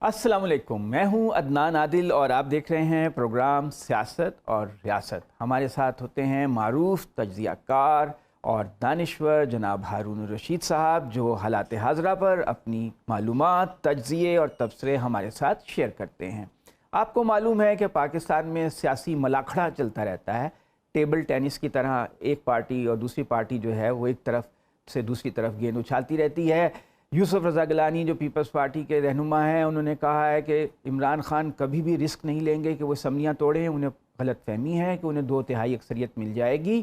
السلام علیکم، میں ہوں عدنان عادل اور آپ دیکھ رہے ہیں پروگرام سیاست اور ریاست۔ ہمارے ساتھ ہوتے ہیں معروف تجزیہ کار اور دانشور جناب ہارون الرشید صاحب، جو حالات حاضرہ پر اپنی معلومات، تجزیے اور تبصرے ہمارے ساتھ شیئر کرتے ہیں۔ آپ کو معلوم ہے کہ پاکستان میں سیاسی ملاکھڑا چلتا رہتا ہے، ٹیبل ٹینس کی طرح ایک پارٹی اور دوسری پارٹی جو ہے وہ ایک طرف سے دوسری طرف گیند اچھالتی رہتی ہے۔ یوسف رضا گیلانی جو پیپلز پارٹی کے رہنما ہیں، انہوں نے کہا ہے کہ عمران خان کبھی بھی رسک نہیں لیں گے کہ وہ اسمبلیاں توڑیں، انہیں غلط فہمی ہے کہ انہیں 2/3 اکثریت مل جائے گی۔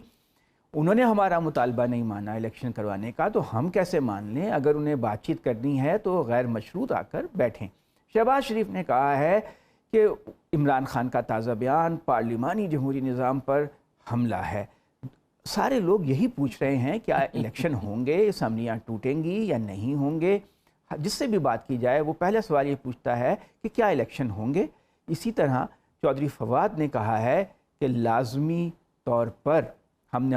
انہوں نے ہمارا مطالبہ نہیں مانا الیکشن کروانے کا، تو ہم کیسے مان لیں؟ اگر انہیں بات چیت کرنی ہے تو غیر مشروط آ کر بیٹھیں۔ شہباز شریف نے کہا ہے کہ عمران خان کا تازہ بیان پارلیمانی جمہوری نظام پر حملہ ہے۔ سارے لوگ یہی پوچھ رہے ہیں کیا الیکشن ہوں گے، اسمبلیاں ٹوٹیں گی یا نہیں ہوں گے؟ جس سے بھی بات کی جائے وہ پہلا سوال یہ پوچھتا ہے کہ کیا الیکشن ہوں گے۔ اسی طرح چودھری فواد نے کہا ہے کہ لازمی طور پر ہم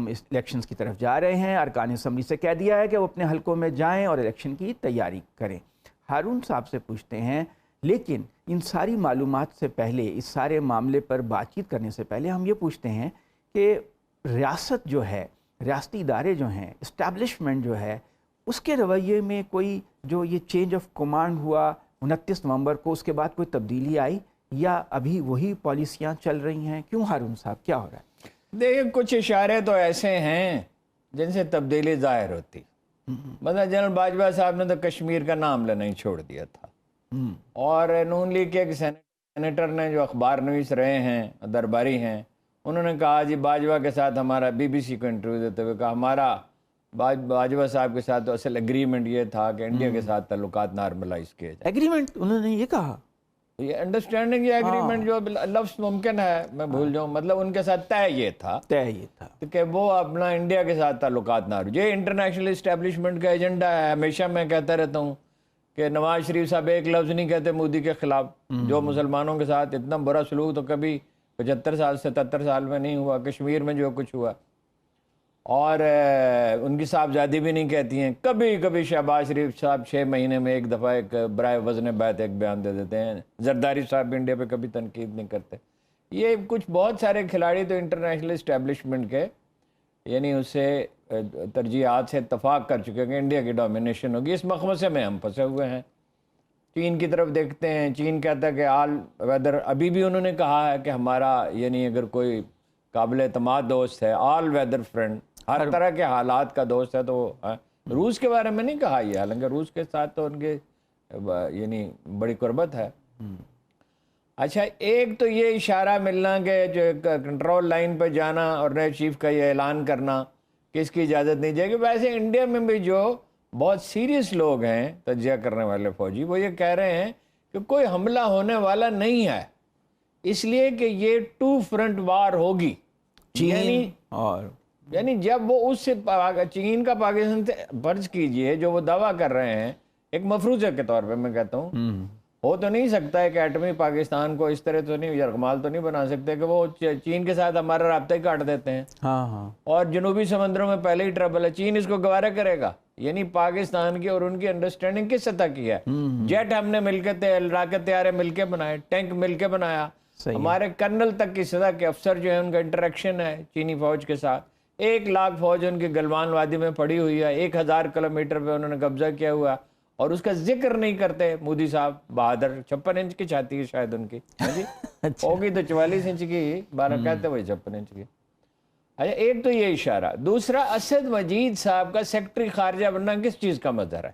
اس الیکشنز کی طرف جا رہے ہیں، ارکان اسمبلی سے کہہ دیا ہے کہ وہ اپنے حلقوں میں جائیں اور الیکشن کی تیاری کریں۔ ہارون صاحب سے پوچھتے ہیں، لیکن ان ساری معلومات سے پہلے، اس سارے معاملے پر بات چیت کرنے سے پہلے ہم یہ پوچھتے ہیں کہ ریاست جو ہے، ریاستی ادارے جو ہیں، اسٹیبلشمنٹ جو ہے، اس کے رویے میں کوئی جو یہ چینج آف کمانڈ ہوا 29 نومبر کو، اس کے بعد کوئی تبدیلی آئی یا ابھی وہی پالیسیاں چل رہی ہیں؟ کیوں ہارون صاحب، کیا ہو رہا ہے؟ دیکھیں، کچھ اشارے تو ایسے ہیں جن سے تبدیلی ظاہر ہوتی۔ مثلا جنرل باجوہ صاحب نے تو کشمیر کا نام لینا ہی چھوڑ دیا تھا، اور نون لیگ کے ایک سینیٹر نے جو اخبار نویس رہے ہیں، درباری ہیں، انہوں نے کہا جی باجوہ کے ساتھ ہمارا BBC کو انٹرویو دیتے ہوئے کہا ہمارا باجوہ صاحب کے ساتھ تو اصل ایگریمنٹ یہ تھا کہ انڈیا کے ساتھ تعلقات نارملائز کیے جائے۔ ایگریمنٹ انہوں نے یہ کہا، یہ انڈرسٹینڈنگ یا ایگریمنٹ جو لفظ ممکن ہے میں بھول جاؤں، مطلب ان کے ساتھ طے یہ تھا کہ وہ اپنا انڈیا کے ساتھ تعلقات نہ رکھیں۔ یہ انٹرنیشنل اسٹیبلشمنٹ کا ایجنڈا ہے۔ ہمیشہ میں کہتا رہتا ہوں کہ نواز شریف صاحب ایک لفظ نہیں کہتے مودی کے خلاف۔ جو مسلمانوں کے ساتھ اتنا برا سلوک تو کبھی 75 سال 77 سال میں نہیں ہوا، کشمیر میں جو کچھ ہوا۔ اور ان کی صاحبزادی بھی نہیں کہتی ہیں۔ کبھی کبھی شہباز شریف صاحب 6 مہینے میں ایک دفعہ ایک برائے وزن بیعت ایک بیان دے دیتے ہیں۔ زرداری صاحب بھی انڈیا پہ کبھی تنقید نہیں کرتے۔ یہ کچھ بہت سارے کھلاڑی تو انٹرنیشنل اسٹیبلشمنٹ کے یعنی اس سے ترجیحات سے اتفاق کر چکے کہ انڈیا کی ڈومینیشن ہوگی۔ اس مخمصے میں ہم پھنسے ہوئے ہیں۔ چین کی طرف دیکھتے ہیں، چین کہتا ہے کہ آل ویدر، ابھی بھی انہوں نے کہا ہے کہ ہمارا یعنی اگر کوئی قابل اعتماد دوست ہے، آل ویدر فرینڈ، ہر طرح کے حالات کا دوست ہے، تو روس کے بارے میں نہیں کہا یہ، حالانکہ روس کے ساتھ تو ان کے یعنی بڑی قربت ہے۔ اچھا، ایک تو یہ اشارہ ملنا کہ جو کنٹرول لائن پہ جانا اور نئے چیف کا یہ اعلان کرنا کہ اس کی اجازت نہیں جائے گی۔ ویسے انڈیا میں بھی جو بہت سیریس لوگ ہیں تجزیہ کرنے والے فوجی، وہ یہ کہہ رہے ہیں کہ کوئی حملہ ہونے والا نہیں ہے، اس لیے کہ یہ 2 فرنٹ وار ہوگی۔ چین اور یعنی جب وہ اس سے چین کا پاکستان سے فرض کیجئے جو وہ دعویٰ کر رہے ہیں، ایک مفروضے کے طور پہ میں کہتا ہوں، ہو تو نہیں سکتا ہے کہ ایٹمی پاکستان کو اس طرح تو نہیں یرغمال تو نہیں بنا سکتے کہ وہ چین کے ساتھ ہمارا رابطہ ہی کاٹ دیتے ہیں۔ اور جنوبی سمندروں میں پہلے ہی ٹربل ہے، چین اس کو گوارہ کرے گا؟ یعنی پاکستان کی اور ان کی انڈرسٹینڈنگ کس سطح کی ہے؟ جیٹ ہم نے مل کے، راکٹ طیارے مل کے بنائے، ٹینک مل کے بنایا، ہمارے کرنل تک کی سطح کے افسر جو ہیں ان کا انٹریکشن ہے چینی فوج کے ساتھ۔ 1 لاکھ فوج ان کی گلوان وادی میں پڑی ہوئی ہے، 1000 کلومیٹر پہ انہوں نے قبضہ کیا ہوا، اور اس کا ذکر نہیں کرتے مودی صاحب۔ بہادر 56 انچ کی چھاتی ہے شاید ان کی، ہوگی تو 44 انچ کی، 12 کہتے وہی 56 انچ کی۔ اچھا، ایک تو یہ اشارہ۔ دوسرا، اسد مجید صاحب کا سیکرٹری خارجہ بننا کس چیز کا مظہر ہے؟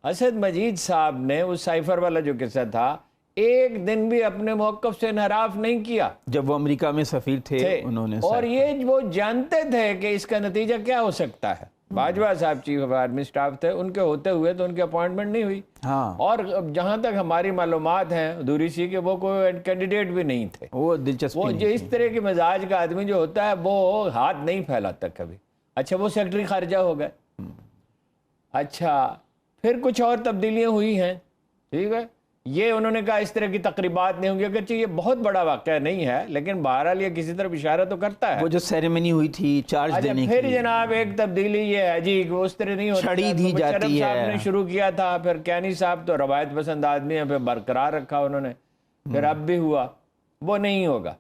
اسد مجید صاحب نے اس سائفر والا جو قصہ تھا، ایک دن بھی اپنے موقف سے انحراف نہیں کیا جب وہ امریکہ میں سفیر تھے، انہوں نے، اور یہ وہ جانتے تھے کہ اس کا نتیجہ کیا ہو سکتا ہے۔ باجوہ صاحب چیف آف آرمی اسٹاف تھے، ان کے ہوتے ہوئے تو ان کی اپوائنٹمنٹ نہیں ہوئی، اور جہاں تک ہماری معلومات ہیں ادھوری سی کہ وہ کوئی کینڈیڈیٹ بھی نہیں تھے۔ وہ جو اس طرح کے مزاج کا آدمی جو ہوتا ہے وہ ہاتھ نہیں پھیلاتا کبھی۔ اچھا، وہ سیکرٹری خارجہ ہو گئے۔ اچھا، پھر کچھ اور تبدیلیاں ہوئی ہیں، ٹھیک ہے، یہ انہوں نے کہا اس طرح کی تقریبات نہیں ہوں گی، اگرچہ یہ بہت بڑا واقعہ نہیں ہے لیکن بہرحال یہ کسی طرف اشارہ تو کرتا ہے. وہ جو سیریمنی ہوئی تھی چارج دینے کی، پھر جناب ایک تبدیلی یہ ہے جی کہ اس طرح نہیں ہوتا، چھڑی دی جاتی ہے. صاحب نے شروع کیا تھا، پھر کینی صاحب تو روایت پسند آدمی ہیں، پھر برقرار رکھا انہوں نے، پھر اب بھی ہوا، وہ نہیں ہوگا.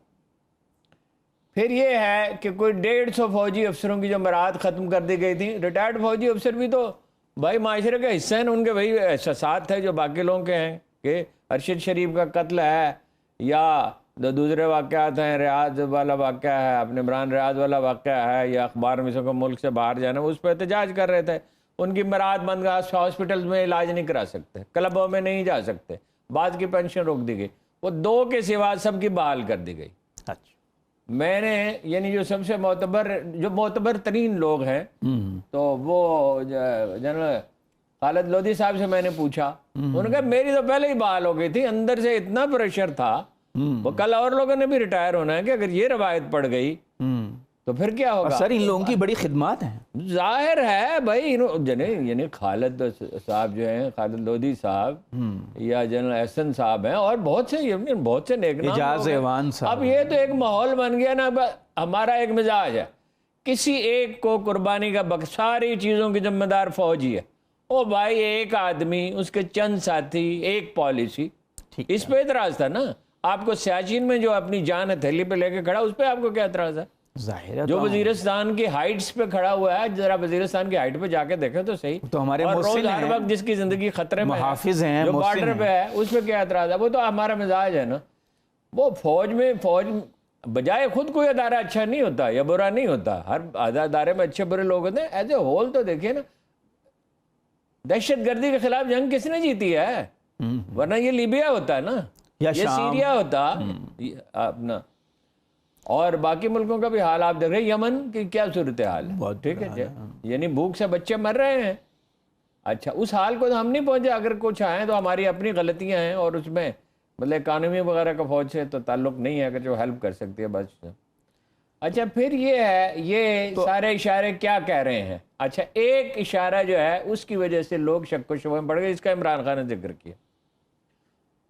پھر یہ ہے کہ کوئی 150 فوجی افسروں کی جو مراعات ختم کر دی گئی تھی. ریٹائرڈ فوجی افسر بھی تو بھائی معاشرے کا حصہ ہیں، ان کے وہی احساسات تھے جو باقی لوگوں کے ہیں کہ ارشد شریف کا قتل ہے یا دوسرے واقعات ہیں، ریاض والا واقعہ ہے، اپنے عمران ریاض والا واقعہ ہے، یا اخبار میں کو ملک سے باہر جانا، اس پہ احتجاج کر رہے تھے. ان کی مراعات بند، ہاسپٹلز میں علاج نہیں کرا سکتے، کلبوں میں نہیں جا سکتے، بعد کی پینشن روک دی گئی. وہ 2 کے سوا سب کی بحال کر دی گئی. اچھا، میں نے یعنی جو سب سے معتبر ترین لوگ ہیں تو وہ جنرل خالد لودھی صاحب سے میں نے پوچھا، انہوں نے کہا میری تو پہلے ہی بحال ہو گئی تھی، اندر سے اتنا پریشر تھا. وہ کل اور لوگوں نے بھی ریٹائر ہونا ہے کہ اگر یہ روایت پڑ گئی تو پھر کیا ہوگا. سر ان لوگوں کی بڑی خدمات ہیں، ظاہر ہے بھائی. یعنی خالد صاحب جو ہیں، خالد لودھی صاحب یا جنرل احسن صاحب ہیں، اور بہت سے نیک نام اعجاز ایوان صاحب. اب یہ تو ایک ماحول بن گیا نا. ہمارا ایک مزاج ہے، کسی ایک کو قربانی کا ساری چیزوں کی ذمہ دار فوجی ہے. او بھائی ایک آدمی، اس کے چند ساتھی، ایک پالیسی، اس پہ اعتراض تھا نا. آپ کو سیاچین میں جو اپنی جان ہتھیلی پہ لے کے کھڑا، اس پہ آپ کو کیا اعتراض ہے؟ ظاہر ہے جو وزیرستان کی ہائٹس پہ کھڑا ہوا ہے، ذرا وزیرستان کی ہائٹ پہ جا کے دیکھیں تو صحیح. تو ہمارے اور روز ہر وقت جس کی زندگی خطرے میں محافظ ہیں، جو بارڈر پہ ہے، اس پہ کیا اعتراض ہے؟ وہ تو ہمارا مزاج ہے نا. وہ فوج بجائے خود کوئی ادارہ اچھا نہیں ہوتا یا برا نہیں ہوتا، ہر ادارے میں اچھے برے لوگ ہوتے ہیں. ایز اے ہول تو دیکھیے نا، دہشت گردی کے خلاف جنگ کس نے جیتی ہے؟ ورنہ یہ لیبیا ہوتا ہے نا، یہ سیریا ہوتا اپنا. اور باقی ملکوں کا بھی حال آپ دیکھ رہے ہیں، یمن کی کیا صورتحال ہے. ٹھیک ہے، یعنی بھوک سے بچے مر رہے ہیں. اچھا، اس حال کو تو ہم نہیں پہنچے. اگر کچھ آئیں تو ہماری اپنی غلطیاں ہیں، اور اس میں مطلب اکانومی وغیرہ کا فوج سے تو تعلق نہیں ہے، اگر جو ہیلپ کر سکتی ہے بس. اچھا، پھر یہ ہے، یہ سارے اشارے کیا کہہ رہے ہیں؟ اچھا، ایک اشارہ جو ہے اس کی وجہ سے لوگ شک و شبہ میں پڑ گئے، اس کا عمران خان نے ذکر کیا.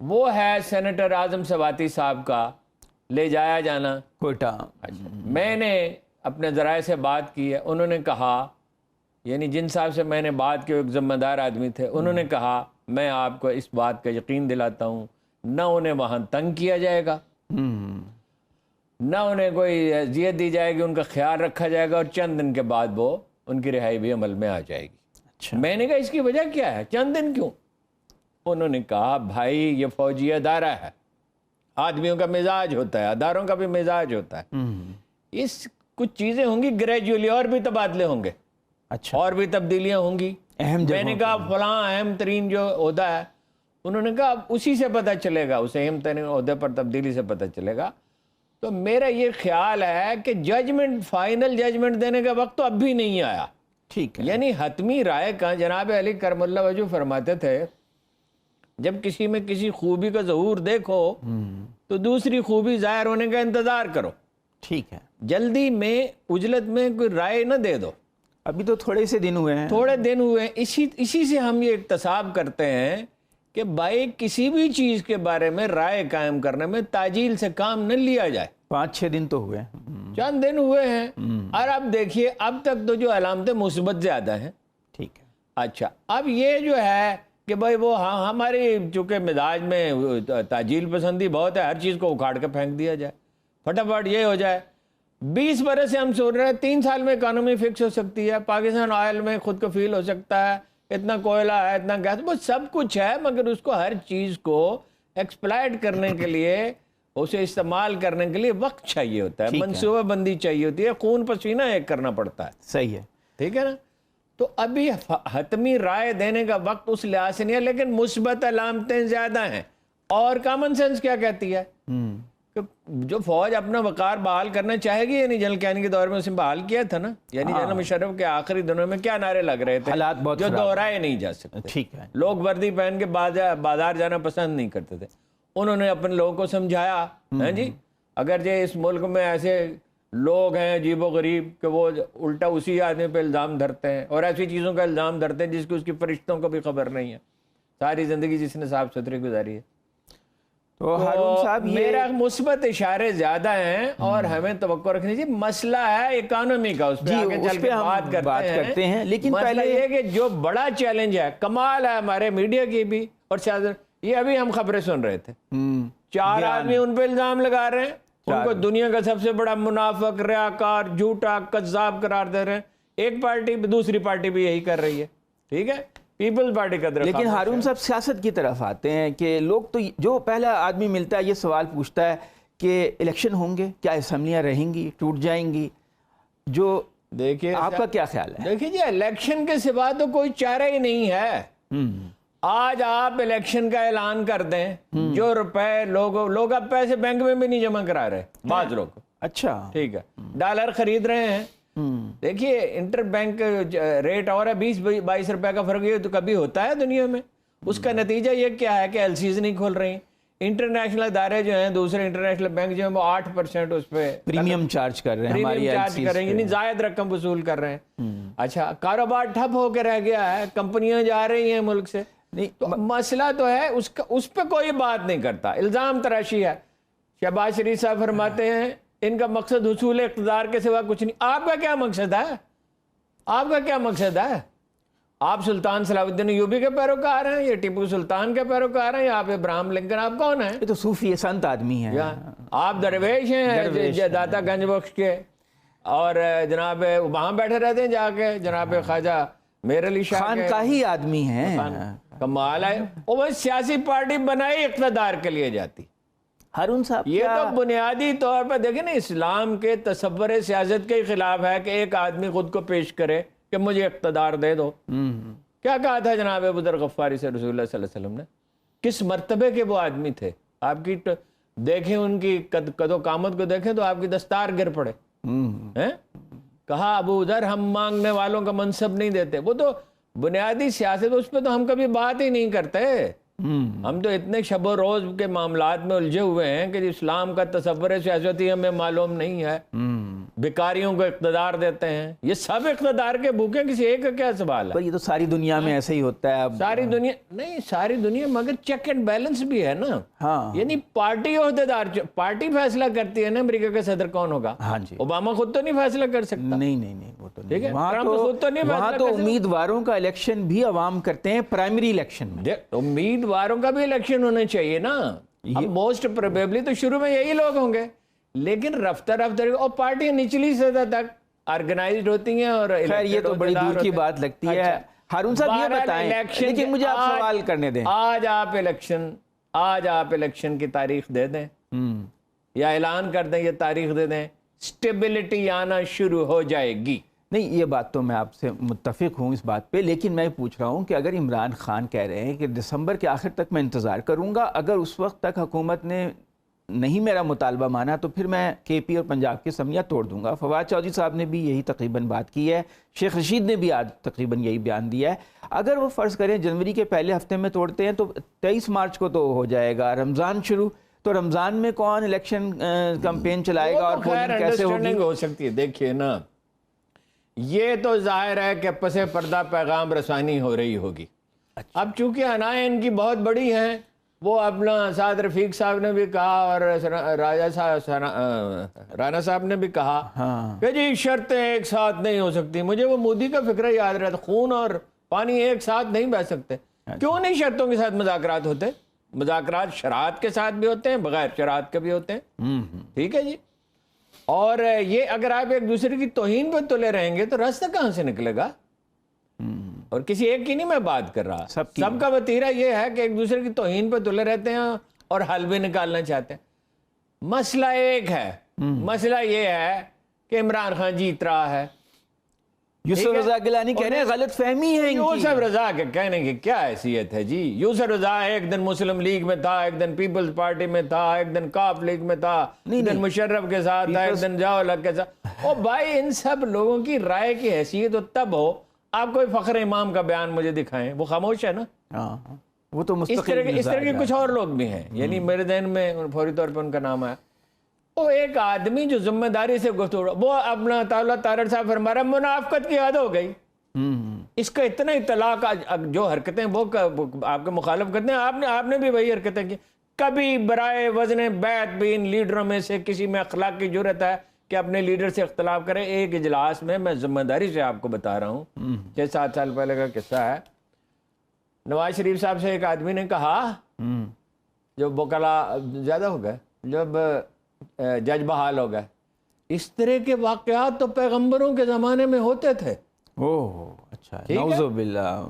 وہ ہے سینیٹر اعظم سواتی صاحب کا لے جایا جانا کوئٹہ. میں نے اپنے ذرائع سے بات کی ہے، انہوں نے کہا، یعنی جن صاحب سے میں نے بات کی، ایک ذمہ دار آدمی تھے، انہوں نے کہا میں آپ کو اس بات کا یقین دلاتا ہوں، نہ انہیں وہاں تنگ کیا جائے گا، نہ انہیں کوئی اذیت دی جائے گی، ان کا خیال رکھا جائے گا، اور چند دن کے بعد وہ ان کی رہائی بھی عمل میں آ جائے گی. اچھا، میں نے کہا اس کی وجہ کیا ہے، چند دن کیوں؟ انہوں نے کہا بھائی یہ فوجی ادارہ ہے، آدمیوں کا مزاج ہوتا ہے، اداروں کا بھی مزاج ہوتا ہے. اس کچھ چیزیں ہوں گی گریجولی، اور بھی تبادلے ہوں گے. اچھا، اور بھی تبدیلیاں ہوں گی. میں نے کہا فلاں اہم ترین جو عہدہ ہے، انہوں نے کہا اسی سے پتہ چلے گا، اس اہم ترین عہدے پر تبدیلی سے پتہ چلے گا. تو میرا یہ خیال ہے کہ ججمنٹ، فائنل ججمنٹ دینے کا وقت تو اب بھی نہیں آیا. ٹھیک ہے، یعنی حتمی رائے کا جناب علی کرم اللہ وجہ فرماتے تھے، جب کسی میں کسی خوبی کا ظہور دیکھو تو دوسری خوبی ظاہر ہونے کا انتظار کرو. ٹھیک ہے، جلدی میں عجلت میں کوئی رائے نہ دے دو. ابھی تو تھوڑے سے دن ہوئے ہیں، تھوڑے دن ہوئے ہیں. اسی سے ہم یہ اکتساب کرتے ہیں کہ بھائی کسی بھی چیز کے بارے میں رائے قائم کرنے میں تاجیل سے کام نہ لیا جائے. 5-6 دن تو ہوئے، چند دن ہوئے ہیں. اور اب دیکھیے اب تک تو جو علامتیں مثبت زیادہ ہیں. ٹھیک ہے. اچھا، اب یہ جو ہے کہ بھائی وہ ہماری چونکہ مزاج میں تاجیل پسندی بہت ہے، ہر چیز کو اکھاڑ کے پھینک دیا جائے، فٹافٹ یہ ہو جائے. 20 برس سے ہم سوچ رہے ہیں 3 سال میں اکانومی فکس ہو سکتی ہے، پاکستان آئل میں خود کفیل ہو سکتا ہے، اتنا کوئلہ ہے، اتنا گیس، وہ سب کچھ ہے، مگر اس کو ہر چیز کو ایکسپلائٹ کرنے کے لیے، اسے استعمال کرنے کے لیے وقت چاہیے ہوتا ہے، منصوبہ بندی چاہیے ہوتی ہے، خون پسینہ ایک کرنا پڑتا ہے. صحیح ہے، ٹھیک ہے نا. تو ابھی حتمی رائے دینے کا وقت اس لحاظ سے نہیں ہے، لیکن مثبت علامتیں زیادہ ہیں. اور کامن سینس کیا کہتی ہے کہ جو فوج اپنا وقار بحال کرنا چاہے گی، یعنی جنرل کینی کے دور میں اسے بحال کیا تھا نا، یعنی جنرل مشرف کے آخری دنوں میں کیا نعرے لگ رہے تھے جو دہرائے نہیں جا سکتے. ٹھیک ہے، لوگ وردی پہن کے بازار جانا پسند نہیں کرتے تھے. انہوں نے اپنے لوگوں کو سمجھایا، ہاں جی، اگر جو اس ملک میں ایسے لوگ ہیں عجیب و غریب کہ وہ الٹا اسی آدمی پہ الزام دھرتے ہیں اور ایسی چیزوں کا الزام دھرتے ہیں جس کی اس کی فرشتوں کو بھی خبر نہیں ہے، ساری زندگی جس نے صاف ستھری گزاری ہے. تو ہارون صاحب میرا مثبت اشارے زیادہ ہیں اور ہمیں توقع رکھنی چاہیے. مسئلہ ہے اکانومی کا, اس پہ آگے چل کے بات کرتے ہیں, لیکن مسئلہ یہ کہ جو بڑا چیلنج ہے, کمال ہے ہمارے میڈیا کی بھی اور سیاست. یہ ابھی ہم خبریں سن رہے تھے, 4 آدمی ان پہ الزام لگا رہے ہیں, ان کو دنیا کا سب سے بڑا منافق, ریاکار, جھوٹا, کذاب قرار دے رہے ہیں. ایک پارٹی دوسری پارٹی بھی یہی کر رہی ہے, ٹھیک ہے, پیپلز پارٹی کا. لیکن ہارون صاحب سیاست کی طرف آتے ہیں کہ لوگ تو جو پہلا آدمی ملتا ہے یہ سوال پوچھتا ہے کہ الیکشن ہوں گے, کیا اسمبلیاں رہیں گی, ٹوٹ جائیں گی, جو دیکھیے آپ کا کیا خیال ہے؟ دیکھیے جی, الیکشن کے سوا تو کوئی چارہ ہی نہیں ہے. آج آپ الیکشن کا اعلان کر دیں, جو روپے لوگ اب پیسے بینک میں بھی نہیں جمع کرا رہے, بعض لوگ, اچھا ٹھیک ہے, ڈالر خرید رہے ہیں. دیکھیے انٹر بینک ریٹ اور ہے 20-22 روپے کا فرق, یہ تو کبھی ہوتا ہے دنیا میں. اس کا نتیجہ یہ کیا ہے کہ ایل سیز نہیں کھول رہی. انٹرنیشنل ادارے جو ہیں, دوسرے انٹرنیشنل بینک جو ہیں, وہ 8% اس پہ پریمیم چارج کر رہے ہیں, ہماری چارج کر رہے ہیں, یعنی زائد رقم وصول کر رہے ہیں. اچھا, کاروبار ٹھپ ہو کے رہ گیا ہے, کمپنیاں جا رہی ہیں ملک سے. تو مسئلہ تو ہے اس پہ کوئی بات نہیں کرتا, الزام تراشی ہے. شہباز شریف صاحب فرماتے ہیں ان کا مقصد حصول اقتدار کے سوا کچھ نہیں. آپ کا کیا مقصد ہے؟ آپ کا کیا مقصد ہے؟ آپ سلطان صلاح الدین ایوبی کے پیروکار ہیں, یا ٹیپو سلطان کے پیروکار ہیں, یا آپ ابراہیم لنکن, آپ کون ہیں؟ یہ تو صوفی سنت آدمی ہیں. آپ درویش ہیں داتا گنج بخش کے, اور جناب وہاں بیٹھے رہتے ہیں جا کے, جناب خواجہ میر علی شاہ خانقاہی آدمی ہیں. کمال ہے. وہ سیاسی پارٹی بنائی اقتدار کے لیے جاتی. ہارون صاحب یہ تو بنیادی طور پر دیکھیں نا, اسلام کے تصور سیاست کے خلاف ہے کہ ایک آدمی خود کو پیش کرے کہ مجھے اقتدار دے دو. کیا کہا تھا جناب ابو ذر غفاری سے رسول اللہ صلی اللہ علیہ وسلم نے؟ کس مرتبے کے وہ آدمی تھے. آپ کی دیکھیں, ان کی قد و قامت کو دیکھیں تو آپ کی دستار گر پڑے. کہا ابو ذر ہم مانگنے والوں کا منصب نہیں دیتے. وہ تو بنیادی سیاست, اس پہ تو ہم کبھی بات ہی نہیں کرتے. ہم تو اتنے شب و روز کے معاملات میں الجھے ہوئے ہیں کہ اسلام کا تصور سیاستی ہمیں معلوم نہیں ہے. بیکاریوں کو اقتدار دیتے ہیں, یہ سب اقتدار کے بھوکے, کسی ایک کا کیا سوال ہے؟ یہ تو ساری دنیا میں ایسا ہی ہوتا ہے. اب ساری دنیا نہیں, ساری دنیا, مگر چیک اینڈ بیلنس بھی ہے نا. یعنی پارٹی عہدیدار, پارٹی فیصلہ کرتی ہے نا امریکہ کا صدر کون ہوگا. اوباما خود تو نہیں فیصلہ کر سکتا. نہیں وہ تو نہیں. وہاں تو امیدواروں کا الیکشن بھی عوام کرتے ہیں, پرائمری الیکشن میں. امیدواروں کا بھی الیکشن ہونا چاہیے نا. موسٹ پروبیبلی تو شروع میں یہی لوگ ہوں گے, لیکن رفتہ اور پارٹیاں نچلی سطح تک آرگنائزڈ ہوتی ہیں. اور خیر یہ تو بڑی دور کی بات لگتی ہے. ہارون صاحب یہ بتائیں, لیکن مجھے آپ سوال کرنے دیں. آج آپ الیکشن کی تاریخ دے دیں, یا اعلان کر دیں, یہ تاریخ دے دیں, سٹیبلٹی آنا شروع ہو جائے گی. نہیں, یہ بات تو میں آپ سے متفق ہوں اس بات پہ, لیکن میں پوچھ رہا ہوں کہ اگر عمران خان کہہ رہے ہیں کہ دسمبر کے آخر تک میں انتظار کروں گا, اگر اس وقت تک حکومت نے نہیں میرا مطالبہ مانا تو پھر میں کے پی اور پنجاب کی اسمبلیاں توڑ دوں گا. فواد چودھری صاحب نے بھی یہی تقریباً بات کی ہے, شیخ رشید نے بھی آج تقریباً یہی بیان دیا ہے. اگر وہ فرض کریں جنوری کے پہلے ہفتے میں توڑتے ہیں تو 23 مارچ کو تو ہو جائے گا رمضان شروع, تو رمضان میں کون الیکشن کمپین چلائے گا اور پولنگ کیسے ہوگی؟ ہو سکتی ہے. دیکھیے نا, یہ تو ظاہر ہے کہ پس پردہ پیغام رسانی ہو رہی ہوگی. اب چونکہ انائیں ان کی بہت بڑی ہیں, وہ اپنا سعد رفیق صاحب نے بھی کہا اور رانا صاحب نے بھی کہا کہ جی شرطیں ایک ساتھ نہیں ہو سکتی. مجھے وہ مودی کا فکرہ یاد رہتا, خون اور پانی ایک ساتھ نہیں بہ سکتے. کیوں نہیں شرطوں کے ساتھ مذاکرات ہوتے؟ مذاکرات شرائط کے ساتھ بھی ہوتے ہیں, بغیر شرائط کے بھی ہوتے ہیں. ٹھیک ہے جی. اور یہ اگر آپ ایک دوسرے کی توہین پہ تلے رہیں گے تو راستہ کہاں سے نکلے گا؟ اور کسی ایک کی نہیں میں بات کر رہا, سب کا وتیرہ یہ ہے کہ ایک دوسرے کی توہین پہ تلے رہتے ہیں اور حل بھی نکالنا چاہتے ہیں. مسئلہ ایک ہے, مسئلہ یہ ہے کہ عمران خان جیت رہا ہے. یوسف رضا گیلانی کہہ رہے ہیں غلط فہمی ہے. یوسف رضا کے کہنے کی کیا حیثیت ہے جی؟ یوسف رضا ایک دن مسلم لیگ میں تھا, ایک دن پیپلز پارٹی میں تھا, ایک دن کاف لیگ میں تھا, ایک دن مشرف کے ساتھ تھا, ایک دن ضیاء الحق کے ساتھ. او بھائی, ان سب لوگوں کی رائے کی حیثیت تو تب ہو. آپ کوئی فخر امام کا بیان مجھے دکھائیں, وہ خاموش ہے نا. وہ تو اس طرح کے کچھ اور لوگ بھی ہیں, یعنی میرے ذہن میں فوری طور پہ ان کا نام آیا. وہ ایک آدمی جو ذمہ داری سے گفتگو, وہ اپنا تعالیٰ تارڑ صاحب فرما رہا ہے منافقت کی عادت ہو گئی. اس کا اتنا اطلاق جو حرکتیں وہ آپ کے مخالف کرتے ہیں, آپ نے بھی وہی حرکتیں کی. کبھی برائے وزن بیعت بھی ان لیڈروں میں سے کسی میں اخلاق کی جرت ہے کہ اپنے لیڈر سے اختلاف کرے. ایک اجلاس میں ذمہ داری سے آپ کو بتا رہا ہوں, 6-7 سال پہلے کا قصہ ہے, نواز شریف صاحب سے ایک آدمی نے کہا, جو وکلا زیادہ ہو گئے, جب جج بحال ہو گئے, اس طرح کے واقعات تو پیغمبروں کے زمانے میں ہوتے تھے. اچھا, نعوذ باللہ.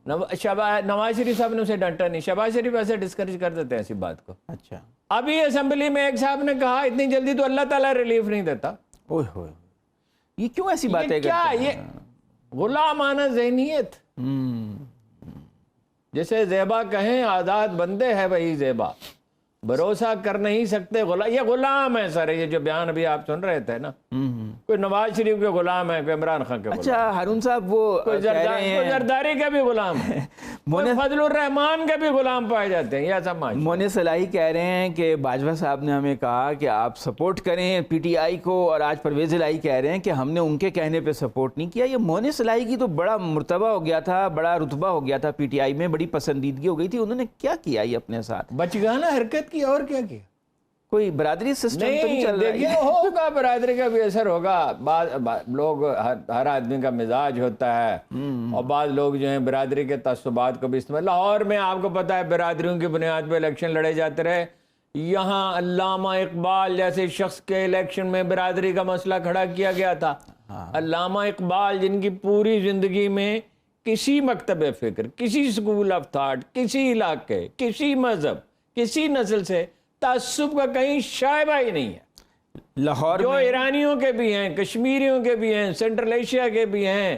نواز شریف صاحب نے اسے ڈانٹا نہیں. شہباز شریف ایسے ڈسکریج کر دیتے ہیں ایسی بات کو. اچھا, ابھی اسمبلی میں ایک صاحب نے کہا اتنی جلدی تو اللہ تعالیٰ ریلیف نہیں دیتا. یہ کیوں ایسی باتیں کرتے ہیں؟ کیا یہ غلامانہ ذہنیت, جسے زیبا کہیں آزاد بندے ہے وہی زیبا, بھروسہ کر نہیں سکتے یہ غلام ہے. سر یہ جو بیان ابھی آپ سن رہے تھے نا, کوئی نواز شریف کے غلام ہے, کوئی عمران خان کے غلام. اچھا ہارون صاحب, وہ کوئی زرداری کے بھی غلام ہے, فضل الرحمان کے بھی غلام پائے جاتے ہیں. یہ سمجھ مونس الہی کہہ رہے ہیں کہ باجوہ صاحب نے ہمیں کہا کہ آپ سپورٹ کریں پی ٹی آئی کو, اور آج پرویز الہی کہہ رہے ہیں کہ ہم نے ان کے کہنے پہ سپورٹ نہیں کیا. یہ مونس الہی کی تو بڑا مرتبہ ہو گیا تھا, بڑا رتبہ ہو گیا تھا پی ٹی آئی میں, بڑی پسندیدگی ہو گئی تھی. انہوں نے کیا کیا یہ اپنے ساتھ؟ بچگانہ حرکت کی, اور کیا کیا. کوئی برادری سسٹم تو نہیں چل رہا ہے؟ ہوگا برادری کا بھی اثر ہوگا. بعض لوگ, ہر آدمی کا مزاج ہوتا ہے, اور بعض لوگ جو ہیں برادری کے تعصبات کو بھی استعمال. لاہور میں آپ کو پتا ہے برادریوں کی بنیاد پہ الیکشن لڑے جاتے رہے. یہاں علامہ اقبال جیسے شخص کے الیکشن میں برادری کا مسئلہ کھڑا کیا گیا تھا. علامہ اقبال جن کی پوری زندگی میں کسی مکتب فکر, کسی سکول آف تھاٹ, کسی علاقے, کسی مذہب, کسی نسل سے تعصب کا کہیں شائبہ ہی نہیں ہے. لاہور جو ایرانیوں کے بھی ہیں, کشمیریوں کے بھی ہیں, سینٹرل ایشیا کے بھی ہیں,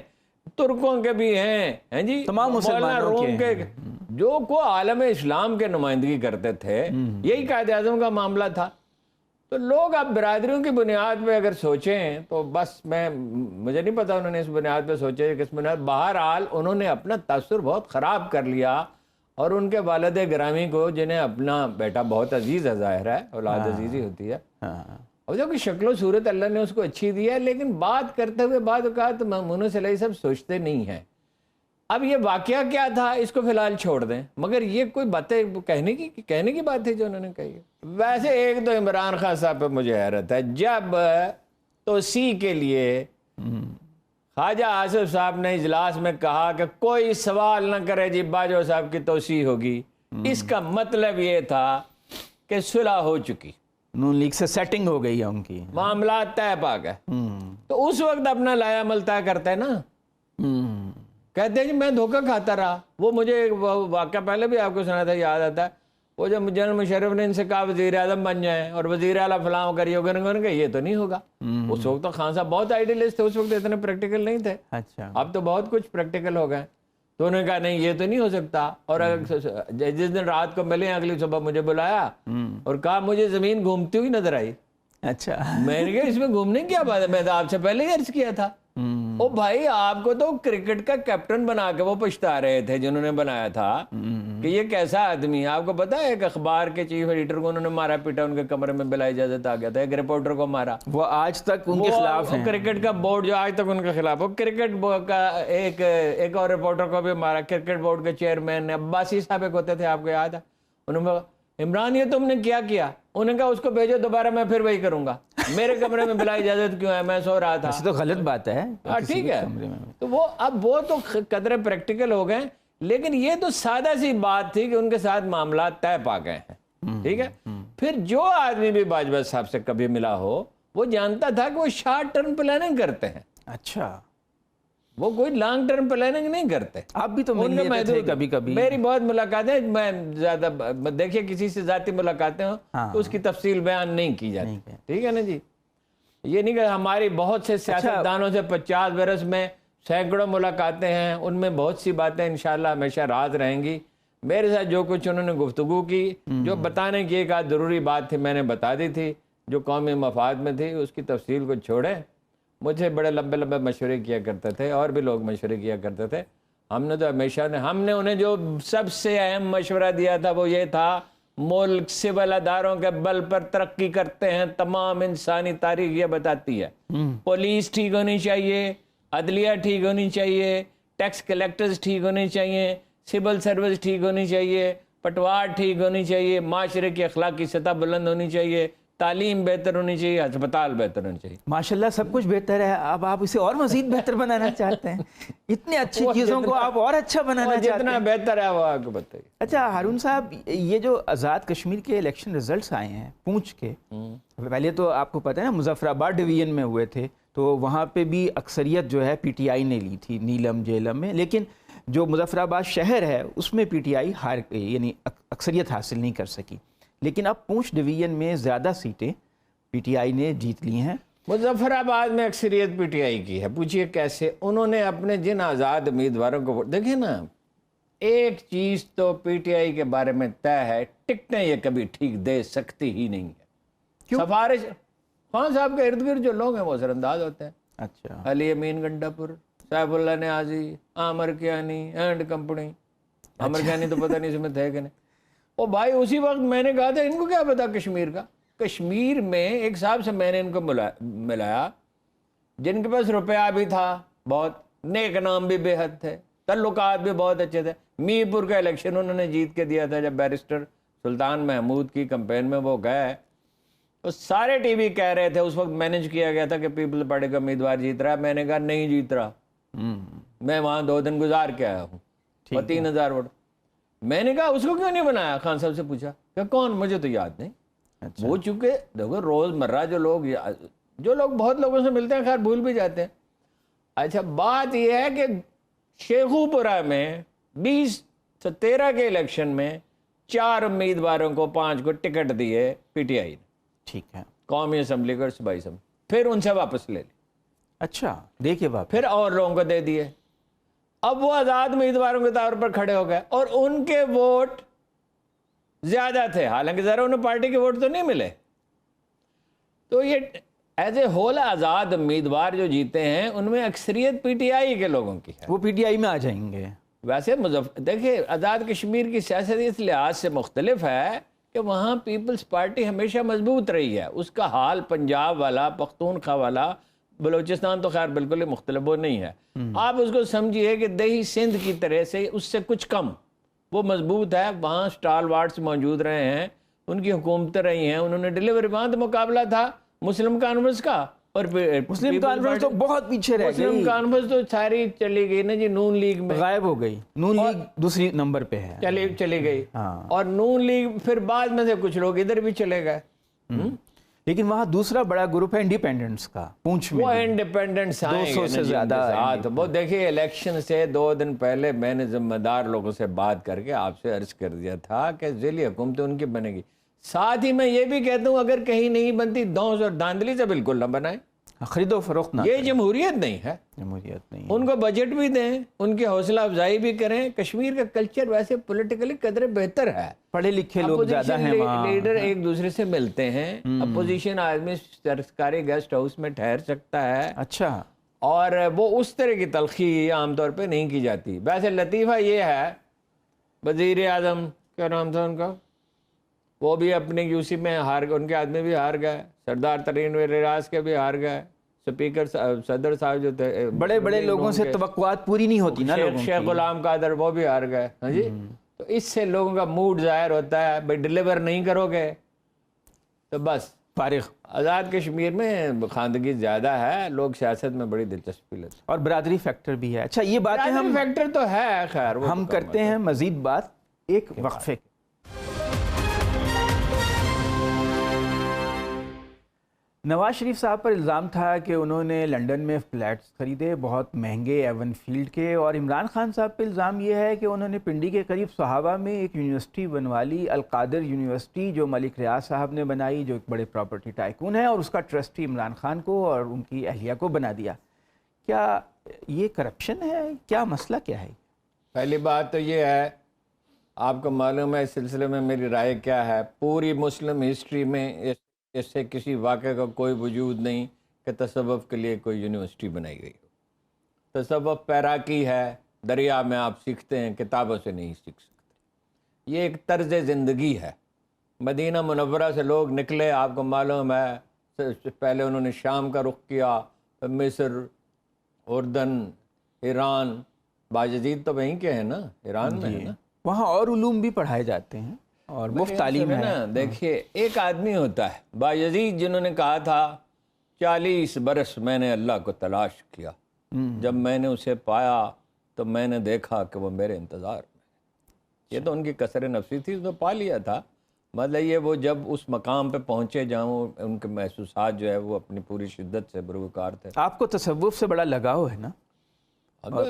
ترکوں کے بھی ہیں جی, تمام مسلمانوں کے, جو کو عالم اسلام کے نمائندگی کرتے تھے. یہی قائد اعظم کا معاملہ تھا. تو لوگ اب برادریوں کی بنیاد پہ اگر سوچیں تو بس مجھے نہیں پتا انہوں نے اس بنیاد پہ سوچے کس بنیاد. بہرحال انہوں نے اپنا تاثر بہت خراب کر لیا, اور ان کے والد گرامی کو, جنہیں اپنا بیٹا بہت عزیز ہے, ظاہر ہے اولاد عزیز ہی ہوتی ہے, اور جو کہ شکل و صورت اللہ نے اس کو اچھی دی ہے, لیکن بات کرتے ہوئے بعض اوقات مونس الہی سب سوچتے نہیں ہیں. اب یہ واقعہ کیا تھا اس کو فی الحال چھوڑ دیں, مگر یہ کوئی باتیں کہنے کی بات تھی جو انہوں نے کہی. ویسے ایک تو عمران خان صاحب پہ مجھے حیرت ہے, جب توسیع کے لیے خواجہ آصف صاحب نے اجلاس میں کہا کہ کوئی سوال نہ کرے جی باجوہ صاحب کی توسیع ہوگی, اس کا مطلب یہ تھا کہ صلح ہو چکی, نون لیگ سے سیٹنگ ہو گئی ہے ان کی, معاملات طے پا گئے. تو اس وقت اپنا لایا عمل طے کرتے ہیں نا, کہتے ہیں جی میں دھوکہ کھاتا رہا. وہ مجھے واقعہ پہلے بھی آپ کو سنا تھا, یاد آتا ہے, وہ جب جنرل مشرف نے ان سے کہا وزیر اعظم بن جائیں اور وزیر اعلیٰ فلاں کریے, انہوں نے کہا یہ تو نہیں ہوگا. اس وقت تو خان صاحب بہت آئیڈیلسٹ تھے, اس وقت اتنے پریکٹیکل نہیں تھے. اچھا, اب تو بہت کچھ پریکٹیکل ہو گئے. تو انہوں نے کہا نہیں یہ تو نہیں ہو سکتا. اور جس دن رات کو ملے اگلی صبح مجھے بلایا اور کہا مجھے زمین گھومتی ہوئی نظر آئی. اچھا, میں نے کہا اس میں گھومنے کی کیا بات ہے, میں تو آپ سے پہلے ہی عرض کیا تھا. او بھائی آپ کو تو کرکٹ کا کیپٹن بنا کے وہ پچھتا رہے تھے جنہوں نے بنایا تھا کہ یہ کیسا آدمی ہے. آپ کو پتا ہے ایک اخبار کے چیف ایڈیٹر کو انہوں نے مارا پیٹا, ان کے کمرے میں بلا اجازت آ گیا تھا. ایک رپورٹر کو مارا, وہ آج تک ان کے خلاف ہیں. کرکٹ کا بورڈ جو آج تک ان کے خلاف, وہ کرکٹ کا ایک اور رپورٹر کو بھی مارا. کرکٹ بورڈ کے چیئرمین نے, عباسی صاحب ایک ہوتے تھے, آپ کو یاد ہے, انہوں نے عمران یہ تم نے کیا کیا, انہوں نے کہا اس کو بھیجو دوبارہ, میں پھر وہی کروں گا. میرے کمرے میں بلا اجازت کیوں ہے, میں سو رہا تھا. تو غلط بات ہے. ٹھیک ہے, تو وہ تو قدرے پریکٹیکل ہو گئے, لیکن یہ تو سادہ سی بات تھی کہ ان کے ساتھ معاملات طے پا گئے ہیں. ٹھیک ہے, پھر جو آدمی بھی باجوہ صاحب سے کبھی ملا ہو وہ جانتا تھا کہ وہ شارٹ ٹرم پلاننگ کرتے ہیں. اچھا, وہ کوئی لانگ ٹرم پلاننگ نہیں کرتے. آپ بھی تو مل لیتے تھے کبھی کبھی. میری بہت ملاقاتیں, میں زیادہ دیکھیے کسی سے ذاتی ملاقاتیں ہوں تو اس کی تفصیل بیان نہیں کی جاتی. ٹھیک ہے نا جی, یہ نہیں کہ ہماری بہت سے سیاستدانوں سے 50 برس میں سینکڑوں ملاقاتیں ہیں, ان میں بہت سی باتیں انشاءاللہ ہمیشہ راز رہیں گی. میرے ساتھ جو کچھ انہوں نے گفتگو کی, جو بتانے کی ایک آدھ ضروری بات تھی میں نے بتا دی تھی, جو قومی مفاد میں تھی. اس کی تفصیل کو چھوڑیں, مجھے بڑے لمبے مشورے کیا کرتے تھے, اور بھی لوگ مشورے کیا کرتے تھے. ہم نے تو ہمیشہ ہم نے انہیں جو سب سے اہم مشورہ دیا تھا وہ یہ تھا, ملک سول اداروں کے بل پر ترقی کرتے ہیں, تمام انسانی تاریخ یہ بتاتی ہے. پولیس ٹھیک ہونی چاہیے, عدلیہ ٹھیک ہونی چاہیے, ٹیکس کلیکٹرز ٹھیک ہونے چاہیے, سول سروس ٹھیک ہونی چاہیے, پٹوار ٹھیک ہونی چاہیے، معاشرے کی اخلاقی سطح بلند ہونی چاہیے، تعلیم بہتر ہونی چاہیے، ہسپتال بہتر ہونی چاہیے. ماشاءاللہ سب کچھ بہتر ہے، اب آپ اسے اور مزید بہتر بنانا چاہتے ہیں، اتنی اچھی چیزوں کو آپ اور اچھا بنانا چاہتے ہیں. جتنا بہتر ہے وہ آپ کو بتائیے. اچھا ہارون صاحب، یہ جو آزاد کشمیر کے الیکشن ریزلٹس آئے ہیں پونچھ کے، پہلے تو آپ کو پتہ ہے نا مظفر آباد ڈویژن میں ہوئے تھے، تو وہاں پہ بھی اکثریت جو ہے پی ٹی آئی نے لی تھی نیلم جیلم میں، لیکن جو مظفر آباد شہر ہے اس میں پی ٹی آئی ہار گئی، یعنی اکثریت حاصل نہیں کر سکی. لیکن اب پونچھ ڈویژن میں زیادہ سیٹیں پی ٹی آئی نے جیت لی ہیں. مظفر آباد میں اکثریت پی ٹی آئی کی ہے. پوچھئے کیسے؟ انہوں نے اپنے جن آزاد امیدواروں کو دیکھیں نا، ایک چیز تو پی ٹی آئی کے بارے میں طے ہے، ٹکٹیں یہ کبھی ٹھیک دے سکتی ہی نہیں ہے. سفارش خان صاحب کے ارد گرد جو لوگ ہیں وہ اثر انداز ہوتے ہیں. اچھا، علی امین گنڈا پور، Saifullah Niazi, Aamir Kayani and company. Aamir Kayani تو پتہ نہیں اس میں تھے کہ نہیں. او بھائی اسی وقت میں نے کہا تھا ان کو کیا پتا کشمیر کا. کشمیر میں ایک صاحب سے میں نے ان کو ملایا جن کے پاس روپیہ بھی تھا، بہت نیک نام بھی بے حد تھے، تعلقات بھی بہت اچھے تھے. می پور کا الیکشن انہوں نے جیت کے دیا تھا جب بیرسٹر سلطان محمود کی کمپین میں وہ گئے. تو سارے ٹی وی کہہ رہے تھے، اس وقت مینج کیا گیا تھا کہ پیپل پارٹی کا امیدوار جیت رہا ہے. میں نے کہا نہیں جیت رہا، میں وہاں 2 دن گزار کے آیا ہوں اور 3000 ووٹ. میں نے کہا اس کو کیوں نہیں بنایا؟ خان صاحب سے پوچھا کہ کون؟ مجھے تو یاد نہیں. وہ چونکہ دیکھو روز مرہ جو لوگ بہت لوگوں سے ملتے ہیں، خیر بھول بھی جاتے ہیں. اچھا بات یہ ہے کہ شیخو پورہ میں 2013 کے الیکشن میں 4 امیدواروں کو 5 کو ٹکٹ دیے پی ٹی آئی نے. ٹھیک ہے، قومی اسمبلی کا صوبائی اسمبلی، پھر ان سے واپس لے لی. اچھا دیکھیے باپ، پھر اور لوگوں کو دے دیے. اب وہ آزاد امیدواروں کے طور پر کھڑے ہو گئے اور ان کے ووٹ زیادہ تھے، حالانکہ ذرا انہیں پارٹی کے ووٹ تو نہیں ملے. تو یہ ایز اے ہول آزاد امیدوار جو جیتے ہیں ان میں اکثریت پی ٹی آئی کے لوگوں کی ہے. وہ پی ٹی آئی میں آ جائیں گے. ویسے دیکھیں آزاد کشمیر کی سیاست اس لحاظ سے مختلف ہے کہ وہاں پیپلز پارٹی ہمیشہ مضبوط رہی ہے. اس کا حال پنجاب والا، پختونخوا والا، بلوچستان تو خیر بالکل ہی مختلف وہ نہیں ہے. آپ اس کو سمجھیے کہ دیہی سندھ کی طرح سے اس سے کچھ کم وہ مضبوط ہے. وہاں سٹال وارڈز موجود رہے ہیں، ان کی حکومتیں رہی ہیں، انہوں نے ڈیلیوری. وہاں تو مقابلہ تھا مسلم کانفرنس کا، اور مسلم کانفرنس تو بہت پیچھے رہ گئی. مسلم کانفرنس تو ساری چلی گئی نا جی، نون لیگ میں غائب ہو گئی. نون لیگ دوسری نمبر پہ ہے، چلی گئی. اور نون لیگ پھر بعد میں سے کچھ لوگ ادھر بھی چلے گئے. لیکن وہاں دوسرا بڑا گروپ ہے انڈیپینڈنٹس کا، پونچھ میں وہ انڈیپینڈنٹس 200 سے زیادہ. وہ دیکھیے الیکشن سے 2 دن پہلے میں نے ذمہ دار لوگوں سے بات کر کے آپ سے عرض کر دیا تھا کہ ذیلی حکومت ان کی بنے گی. ساتھ ہی میں یہ بھی کہتا ہوں اگر کہیں نہیں بنتی دونس اور دھاندلی سے بالکل نہ بنائیں. خرید و فروخت نہ، یہ جمہوریت نہیں ہے. جمہوریت نہیں. ان کو بجٹ بھی دیں، ان کی حوصلہ افزائی بھی کریں. کشمیر کا کلچر ویسے پولیٹیکلی قدرے بہتر ہے، پڑھے لکھے لوگ زیادہ ہیں وہاں، لیڈر ایک دوسرے سے ملتے ہیں. اپوزیشن آدمی سرکاری گیسٹ ہاؤس میں ٹھہر سکتا ہے. اچھا، اور وہ اس طرح کی تلخی عام طور پہ نہیں کی جاتی. ویسے لطیفہ یہ ہے وزیر اعظم کیا نام تھا ان کا، وہ بھی اپنے یو سی میں ہار گئے، ان کے آدمی بھی ہار گئے. سردار ترین ریاض کے بھی ہار گئے. اسپیکر صدر صاحب جو تھے، بڑے بڑے لوگوں سے توقعات پوری نہیں ہوتی نا لوگوں کی. شیخ غلام قادر وہ بھی ہار گئے. ہاں جی، تو اس سے لوگوں کا موڈ ظاہر ہوتا ہے، بھائی ڈیلیور نہیں کرو گے تو بس فارغ. آزاد کشمیر میں خواندگی زیادہ ہے، لوگ سیاست میں بڑی دلچسپی لیتے ہیں، اور برادری فیکٹر بھی ہے. اچھا یہ باتیں ہم فیکٹر تو ہے، خیر ہم کرتے ہیں مزید بات ایک وقفے. نواز شریف صاحب پر الزام تھا کہ انہوں نے لنڈن میں فلیٹس خریدے بہت مہنگے ایون فیلڈ کے، اور عمران خان صاحب پہ الزام یہ ہے کہ انہوں نے پنڈی کے قریب صحابہ میں ایک یونیورسٹی بنوا لی، القادر یونیورسٹی، جو ملک ریاض صاحب نے بنائی، جو ایک بڑے پراپرٹی ٹائکون ہے، اور اس کا ٹرسٹی عمران خان کو اور ان کی اہلیہ کو بنا دیا. کیا یہ کرپشن ہے؟ کیا مسئلہ کیا ہے؟ پہلی بات تو یہ ہے، آپ کو معلوم ہے اس سلسلے میں میری رائے کیا ہے. پوری مسلم ہسٹری میں اس سے کسی واقعے کا کوئی وجود نہیں کہ تصوف کے لیے کوئی یونیورسٹی بنائی گئی ہو. تصوف پیراکی ہے، دریا میں آپ سیکھتے ہیں، کتابوں سے نہیں سیکھ سکتے. یہ ایک طرز زندگی ہے. مدینہ منورہ سے لوگ نکلے، آپ کو معلوم ہے پہلے انہوں نے شام کا رخ کیا، مصر، اردن، ایران. باجدید تو وہیں کے ہیں نا، ایران میں ہے نا. وہاں اور علوم بھی پڑھائے جاتے ہیں اور مفت تعلیم ہے نا. دیکھیے ایک آدمی ہوتا ہے بایزید جنہوں نے کہا تھا 40 برس میں نے اللہ کو تلاش کیا، جب میں نے اسے پایا تو میں نے دیکھا کہ وہ میرے انتظار میں. یہ تو ان کی کثر نفسی تھی، تو پا لیا تھا. مطلب یہ وہ جب اس مقام پہ پہنچے جہاں ان کے محسوسات جو ہے وہ اپنی پوری شدت سے بروکار تھے. آپ کو تصوف سے بڑا لگاؤ ہے نا؟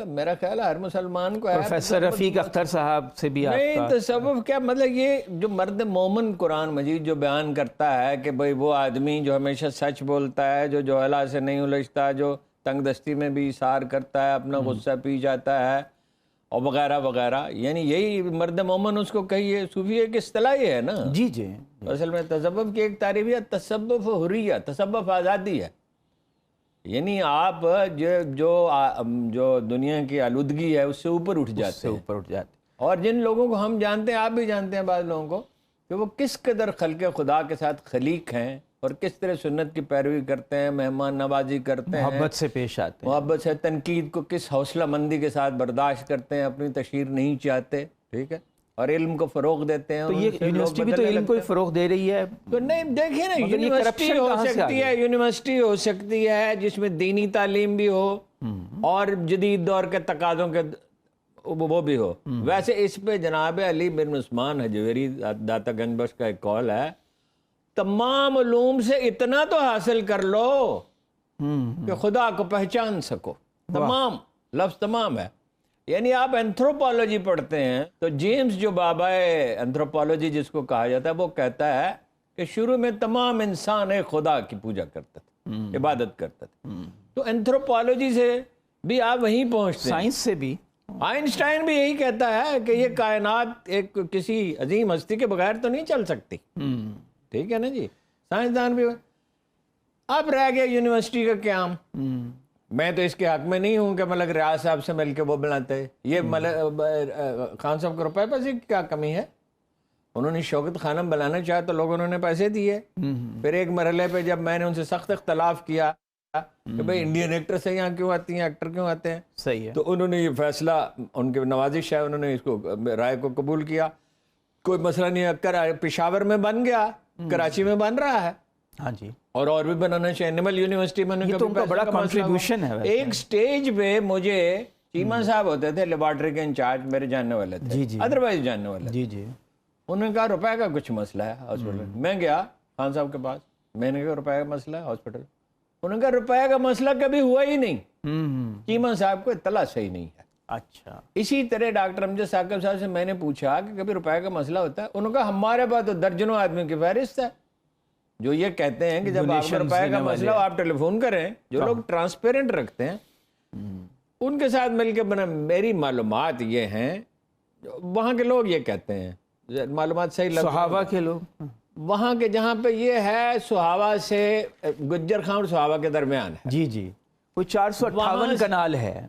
میرا خیال ہے ہر مسلمان کو ہے. پروفیسر رفیق اختر صاحب سے بھی آپ نہیں، تصوف کیا مطلب یہ جو مرد مومن قرآن مجید جو بیان کرتا ہے کہ بھئی وہ آدمی جو ہمیشہ سچ بولتا ہے، جو جوہلا سے نہیں الجھتا، جو تنگ دستی میں بھی اثار کرتا ہے، اپنا غصہ پی جاتا ہے اور وغیرہ وغیرہ، یعنی یہی مرد مومن اس کو کہیے. صوفی ایک اصطلاح ہی ہے نا. جی جی. اصل میں تصوف کی ایک تعریف ہے تصوف حریہ، تصوف آزادی ہے. یعنی آپ جو دنیا کی آلودگی ہے اس سے اوپر اٹھ جاتے ہیں. اور جن لوگوں کو ہم جانتے ہیں، آپ بھی جانتے ہیں بعض لوگوں کو، کہ وہ کس قدر خلق خدا کے ساتھ خلیق ہیں اور کس طرح سنت کی پیروی کرتے ہیں، مہمان نوازی کرتے ہیں، محبت سے پیش آتے ہیں، محبت سے تنقید کو کس حوصلہ مندی کے ساتھ برداشت کرتے ہیں، اپنی تشہیر نہیں چاہتے، ٹھیک ہے، اور علم کو فروغ دیتے ہیں. تو یہ یونیورسٹی بھی تو علم کو فروغ دے رہی ہے. تو نہیں دیکھیں نا، یونیورسٹی ہو سکتی ہے، یونیورسٹی ہو سکتی ہے جس میں دینی تعلیم بھی ہو اور جدید دور کے تقاضوں کے وہ بھی ہو. ویسے اس پہ جناب علی بن عثمان حجویری داتا گنج بخش کا ایک قول ہے، تمام علوم سے اتنا تو حاصل کر لو کہ خدا کو پہچان سکو. تمام لفظ تمام ہے. یعنی آپ اینتھروپولوجی پڑھتے ہیں تو جیمز جو بابا اینتھروپولوجی جس کو کہا جاتا ہے وہ کہتا ہے کہ شروع میں تمام انسان ایک خدا کی پوجا کرتے تھے، عبادت کرتے تھے. تو اینتھروپولوجی سے بھی آپ وہیں پہنچتے ہیں. سائنس سے بھی آئنسٹائن بھی یہی کہتا ہے کہ یہ کائنات ایک کسی عظیم ہستی کے بغیر تو نہیں چل سکتی. ٹھیک ہے نا جی. سائنسدان بھی. اب رہ گیا یونیورسٹی کا قیام. میں تو اس کے حق میں نہیں ہوں کہ ملک ریاض صاحب سے مل کے وہ بناتے. یہ خان صاحب کو روپے پیسے کی کیا کمی ہے؟ انہوں نے شوکت خانم بلانا چاہا تو لوگوں نے پیسے دیے. پھر ایک مرحلے پہ جب میں نے ان سے سخت اختلاف کیا کہ بھئی انڈین ایکٹر سے یہاں کیوں آتی ہیں، ایکٹر کیوں آتے ہیں، صحیح ہے، تو انہوں نے یہ فیصلہ، ان کے نوازش ہے، انہوں نے اس کو رائے کو قبول کیا. کوئی مسئلہ نہیں ہے. پشاور میں بن گیا، کراچی میں بن رہا ہے. ہاں جی. اور بھی بنانا چاہیے. نیمل یونیورسٹی میں یہ تو ان کا بڑا کنٹریبیوشن ہے. ایک سٹیج پہ مجھے چیمہ صاحب ہوتے تھے لیبارٹری کے انچارج، میرے جاننے والے تھے، ادروائز جاننے والے. جی جی. انہوں نے کہا روپے کا کچھ مسئلہ ہے ہاسپٹل. میں گیا خان صاحب کے پاس، میں نے کہا روپے کا مسئلہ ہے ہاسپٹل. انہوں نے کہا روپے کا مسئلہ کبھی ہوا ہی نہیں. چیمہ صاحب کو اطلاع صحیح نہیں ہے. اچھا. اسی طرح ڈاکٹر امجد ثاقب صاحب سے میں نے پوچھا کہ کبھی روپے کا مسئلہ ہوتا ہے؟ انہوں نے کہا ہمارے پاس تو درجنوں آدمیوں کی فہرست ہے جو یہ کہتے ہیں کہ جب آپ کو روپے کا مسئلہ ہو آپ ٹیلی فون کریں. جو لوگ ٹرانسپیرنٹ رکھتے ہیں ان کے ساتھ مل کے میری معلومات یہ ہیں، وہاں کے لوگ یہ کہتے ہیں، معلومات صحیح لگتا ہے، صحابہ کے لوگ وہاں کے جہاں پہ یہ ہے سہاوا سے گجر خان اور سہاوا کے درمیان ہے. جی جی. کوئی 458 کنال ہے.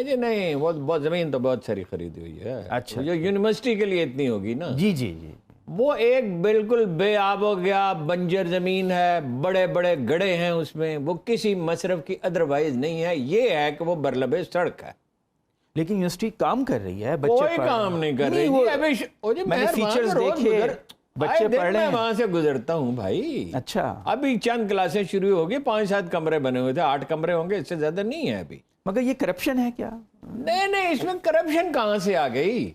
جی نہیں، بہت زمین تو بہت ساری خریدی ہوئی ہے. اچھا. جو یونیورسٹی کے لیے اتنی ہوگی نا. جی جی جی. وہ ایک بالکل بے آب و گیا بنجر زمین ہے، بڑے بڑے گڑھے ہیں اس میں، وہ کسی مصرف کی ادروائز نہیں ہے. یہ ہے کہ وہ برلب سڑک ہے. لیکن یونیورسٹی کام کر رہی ہے، کوئی کام نہیں کر رہی. میں نے فیچرز دیکھے، بچے پڑھ رہے ہیں. میں وہاں سے گزرتا ہوں بھائی. اچھا. ابھی چند کلاسیں شروع ہوگی، 5-7 کمرے بنے ہوئے تھے، 8 کمرے ہوں گے، اس سے زیادہ نہیں ہے ابھی. مگر یہ کرپشن ہے کیا؟ نہیں، اس میں کرپشن کہاں سے آ گئی؟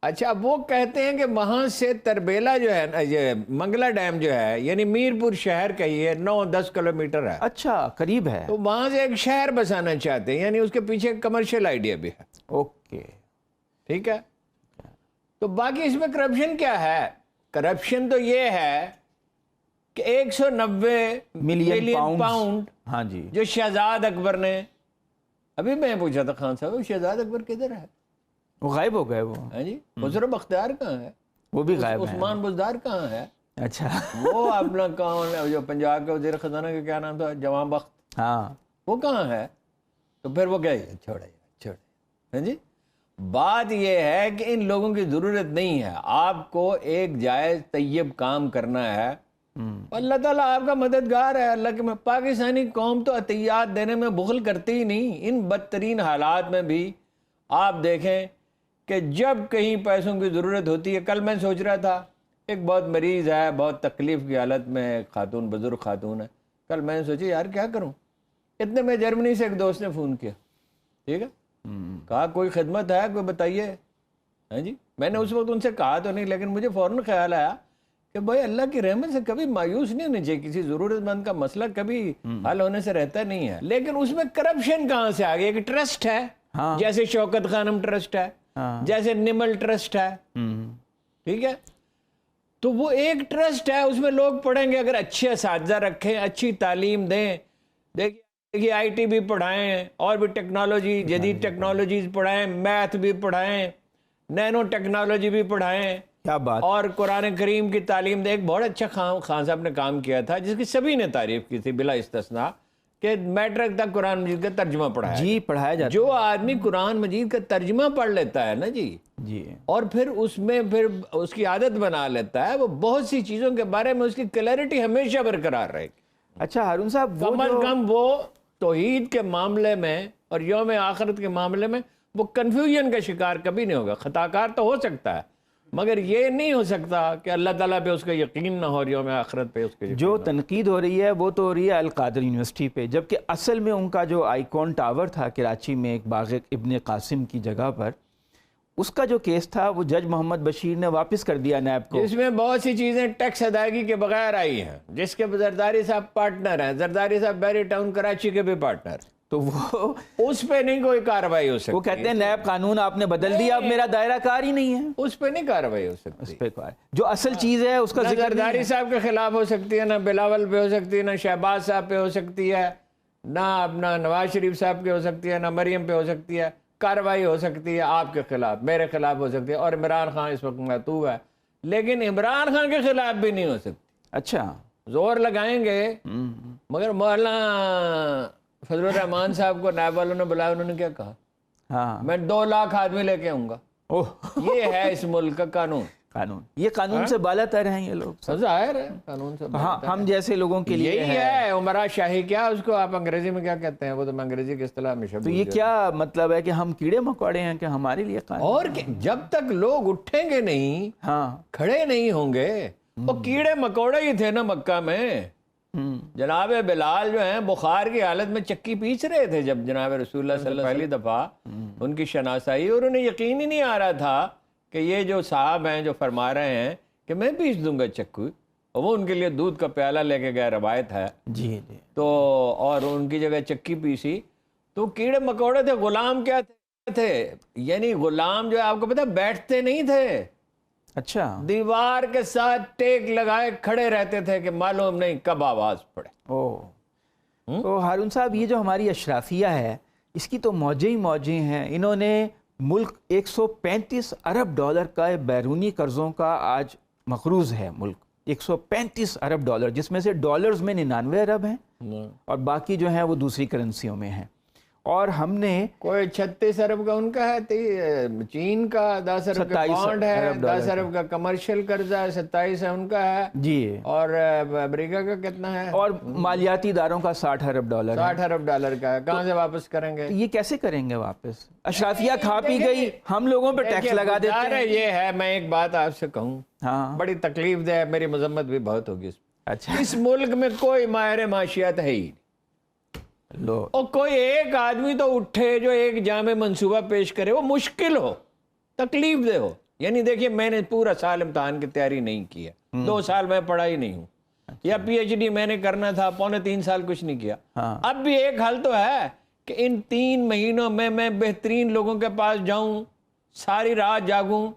اچھا، وہ کہتے ہیں کہ وہاں سے تربیلا جو ہے، یہ منگلا ڈیم جو ہے، یعنی میرپور شہر کہیے 9-10 کلومیٹر ہے. اچھا، قریب ہے. تو وہاں سے ایک شہر بسانا چاہتے ہیں، یعنی اس کے پیچھے کمرشل آئیڈیا بھی ہے. اوکے، ٹھیک ہے. تو باقی اس میں کرپشن کیا ہے؟ کرپشن تو یہ ہے کہ 190 ملین پاؤنڈ، ہاں جی، جو شہزاد اکبر نے، ابھی میں پوچھا تھا خان صاحب شہزاد اکبر کدھر ہے؟ وہ غائب ہو گئے. وہ ہاں جی. خسرو بختیار کہاں ہے؟ وہ بھی غائب ہے. عثمان بزدار کہاں ہے؟ اچھا. وہ اپنا کون جو پنجاب کے وزیر خزانہ کا کیا نام تھا، جوان بخت، ہاں، وہ کہاں ہے؟ تو پھر وہ گئے چھوڑے. ہاں جی. بات یہ ہے کہ ان لوگوں کی ضرورت نہیں ہے. آپ کو ایک جائز طیب کام کرنا ہے، اللہ تعالیٰ آپ کا مددگار ہے. اللہ کے پاکستانی قوم تو عطیات دینے میں بخل کرتی ہی نہیں. ان بدترین حالات میں بھی آپ دیکھیں کہ جب کہیں پیسوں کی ضرورت ہوتی ہے. کل میں سوچ رہا تھا ایک بہت مریض ہے, بہت تکلیف کی حالت میں خاتون, بزرگ خاتون ہے. کل میں نے سوچا یار کیا کروں, اتنے میں جرمنی سے ایک دوست نے فون کیا, ٹھیک ہے, کہا کوئی خدمت ہے کوئی بتائیے. ہاں جی, میں نے اس وقت ان سے کہا تو نہیں, لیکن مجھے فوراً خیال آیا کہ بھائی اللہ کی رحمت سے کبھی مایوس نہیں ہونے چاہیے. کسی ضرورت مند کا مسئلہ کبھی حل ہونے سے رہتا نہیں ہے, لیکن اس میں کرپشن کہاں سے آ گئی. ایک ٹرسٹ ہے, جیسے شوکت خانم ٹرسٹ ہے, جیسے نمل ٹرسٹ ہے, ٹھیک ہے, تو وہ ایک ٹرسٹ ہے, اس میں لوگ پڑھیں گے, اگر اچھے اساتذہ رکھیں, اچھی تعلیم دیں. دیکھیے آئی ٹی بھی پڑھائیں, اور بھی ٹیکنالوجی, جدید ٹیکنالوجیز پڑھائیں, میتھ بھی پڑھائیں, نینو ٹیکنالوجی بھی پڑھائیں, کیا بات, اور قرآن کریم کی تعلیم دیں. ایک بہت اچھا خان صاحب نے کام کیا تھا جس کی سبھی نے تعریف کی تھی بلا استثناء, کہ میٹرک تک قرآن مجید کا ترجمہ پڑھایا. جی پڑھایا جاتا. جو آدمی قرآن مجید کا ترجمہ پڑھ لیتا ہے نا جی, اور پھر اس میں پھر اس کی عادت بنا لیتا ہے, وہ بہت سی چیزوں کے بارے میں اس کی کلیئرٹی ہمیشہ برقرار رہے گی. اچھا ہارون صاحب, کم از کم وہ توحید کے معاملے میں اور یوم آخرت کے معاملے میں وہ کنفیوژن کا شکار کبھی نہیں ہوگا. خطاکار تو ہو سکتا ہے, مگر یہ نہیں ہو سکتا کہ اللہ تعالیٰ پہ اس کا یقین نہ ہو اور یوم آخرت پہ اس کے یقین. جو تنقید ہو رہی ہے وہ تو ہو رہی ہے القادر یونیورسٹی پہ, جبکہ اصل میں ان کا جو آئیکن ٹاور تھا کراچی میں ایک باغ ابن قاسم کی جگہ پر, اس کا جو کیس تھا وہ جج محمد بشیر نے واپس کر دیا نیب کو. اس میں بہت سی چیزیں ٹیکس ادائیگی کے بغیر آئی ہیں, جس کے زرداری صاحب پارٹنر ہیں. زرداری صاحب بیری ٹاؤن کراچی کے بھی پارٹنر, تو وہ اس پہ نہیں کوئی کارروائی ہو سکتی. وہ کہتے ہیں نیب قانون آپ نے بدل دیا, اب میرا دائرہ کار ہی نہیں ہے. اس پہ نہیں کارروائی ہو سکتی. اس پہ جو اصل چیز ہے اس کا ذکر زرداری صاحب کے خلاف ہو سکتی ہے, نہ بلاول پہ ہو سکتی ہے, نہ شہباز صاحب پہ ہو سکتی ہے, نہ اپنا نواز شریف صاحب پہ ہو سکتی ہے, نہ مریم پہ ہو سکتی ہے. کارروائی ہو سکتی ہے آپ کے خلاف, میرے خلاف ہو سکتی ہے, اور عمران خان اس وقت معطوف ہے, لیکن عمران خان کے خلاف بھی نہیں ہو سکتی. اچھا, زور لگائیں گے. مگر مولانا فضل الرحمان صاحب کو نائب والوں نے بلایا, انہوں نے کیا کہا, میں 2 لاکھ آدمی لے کے آؤں گا. یہ ہے اس ملک کا قانون. یہ قانون سے بالا تر ہیں یہ لوگ, ظاہر ہے قانون سے. ہاں, ہم جیسے لوگوں کے لیے یہی ہے عمرہ شاہی. کیا اس کو آپ انگریزی میں کیا کہتے ہیں, وہ تو میں انگریزی کی اصطلاح میں تو یہ کیا مطلب ہے کہ ہم کیڑے مکوڑے ہیں کہ ہمارے لیے قانون؟ اور جب تک لوگ اٹھیں گے نہیں, کھڑے نہیں ہوں گے, وہ کیڑے مکوڑے ہی تھے نا مکہ میں. جناب بلال جو ہیں بخار کی حالت میں چکی پیس رہے تھے جب جناب رسول اللہ صلی اللہ علیہ وسلم پہلی دفعہ ان کی شناسائی, اور انہیں یقین ہی نہیں آ رہا تھا کہ یہ جو صاحب ہیں جو فرما رہے ہیں کہ میں پیس دوں گا چکو, اور وہ ان کے لیے دودھ کا پیالہ لے کے گئے, روایت ہے. جی تو اور ان کی جگہ چکی پیسی. تو کیڑے مکوڑے تھے. غلام کیا تھے, یعنی غلام جو ہے آپ کو پتا بیٹھتے نہیں تھے. اچھا, دیوار کے ساتھ ٹیک لگائے کھڑے رہتے تھے کہ معلوم نہیں کب آواز پڑے. تو ہارون صاحب, یہ جو ہماری اشرافیہ ہے اس کی تو موجیں ہی موجیں ہیں. انہوں نے ملک $135 ارب کا بیرونی قرضوں کا آج مقروض ہے ملک, $135 ارب, جس میں سے ڈالرز میں 99 ارب ہیں اور باقی جو ہیں وہ دوسری کرنسیوں میں ہیں. اور ہم نے کوئی 36 ارب کا ان کا ہے, چین کا 10 ارب کا بانڈ ہے, 10 ارب کا کمرشل قرضہ ہے, 27 ہے ان کا ہے جی, اور امریکہ کا کتنا ہے, اور مالیاتی اداروں کا $60 ارب 60 ارب ڈالر کا ہے. کہاں سے واپس کریں گے, یہ کیسے کریں گے واپس؟ اشرافیہ کھا پی گئی, ہم لوگوں پہ ٹیکس لگا دیتے ہیں. یہ ہے, میں ایک بات آپ سے کہوں, بڑی تکلیف دہ, میری مذمت بھی بہت ہوگی. اچھا, اس ملک میں کوئی ماہر معاشیات ہے ہی, اور کوئی ایک آدمی تو اٹھے جو ایک جامع منصوبہ پیش کرے, وہ مشکل ہو, تکلیف دہ ہو. یعنی دیکھیے میں نے پورا سال امتحان کی تیاری نہیں کی ہے, 2 سال میں پڑھا ہی نہیں ہوں, یا پی ایچ ڈی میں نے کرنا تھا, 3.25 سال کچھ نہیں کیا. اب بھی ایک حل تو ہے کہ ان 3 مہینوں میں بہترین لوگوں کے پاس جاؤں, ساری رات جاگوں,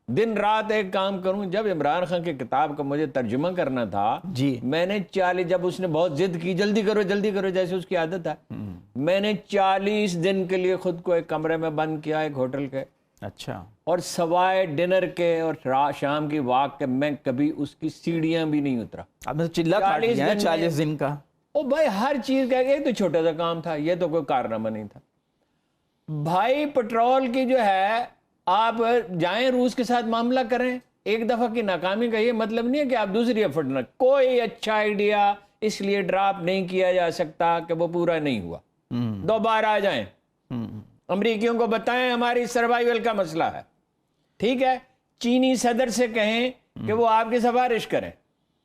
دن رات ایک کام کروں. جب عمران خان کی کتاب کا مجھے ترجمہ کرنا تھا جی, میں نے 40, جب اس نے بہت ضد کی جلدی کرو جیسے اس کی عادت ہے, میں نے 40 دن کے لیے خود کو ایک کمرے میں بند کیا, ایک ہوٹل کے. اچھا, اور سوائے ڈنر کے اور شام کی واک کے میں کبھی اس کی سیڑھیاں بھی نہیں اترا. اب چلا 40 دن کا. او بھائی ہر چیز کا, یہ تو چھوٹا سا کام تھا, یہ تو کوئی کارنامہ نہیں تھا بھائی. پٹرول کی جو ہے, آپ جائیں روس کے ساتھ معاملہ کریں, ایک دفعہ کی ناکامی کا یہ مطلب نہیں ہے کہ آپ دوسری ایفرٹ نہ. کوئی اچھا آئیڈیا اس لیے ڈراپ نہیں کیا جا سکتا کہ وہ پورا نہیں ہوا. دوبارہ آ جائیں, امریکیوں کو بتائیں ہماری سروائیول کا مسئلہ ہے, ٹھیک ہے، چینی صدر سے کہیں کہ وہ آپ کی سفارش کریں،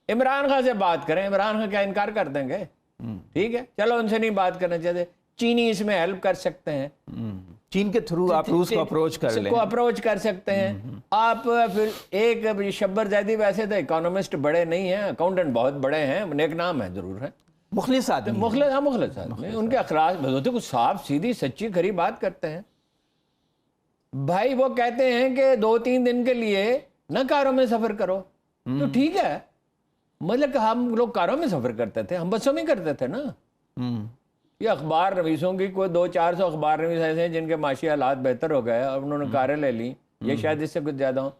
عمران خان سے بات کریں، عمران خان کیا انکار کر دیں گے؟ ٹھیک ہے، چلو ان سے نہیں بات کرنا چاہتے، چینی اس میں ہیلپ کر سکتے ہیں، چین کے تھرو آپ روس کو اپروچ کر لیں، اپروچ کر سکتے ہیں آپ۔ پھر ایک شبر زیدی ویسے تو اکانومسٹ بڑے نہیں ہیں، اکاؤنٹنٹ بہت بڑے ہیں، نیک نام ہے ضرور ہے، مخلص آدمی، مخلص آدمی، ان کے اخلاق ہوتے کچھ صاف سیدھی سچی کھری بات کرتے ہیں بھائی۔ وہ کہتے ہیں کہ 2-3 دن کے لیے نہ کاروں میں سفر کرو، تو ٹھیک ہے، مطلب کہ ہم لوگ کاروں میں سفر کرتے تھے، ہم بسوں میں کرتے تھے نا۔ یہ اخبار نویسوں کی کوئی 200-400 اخبار نویس ایسے ہیں جن کے معاشی حالات بہتر ہو گئے اور انہوں نے کاریں لے لی، یہ شاید اس سے کچھ زیادہ ہوں،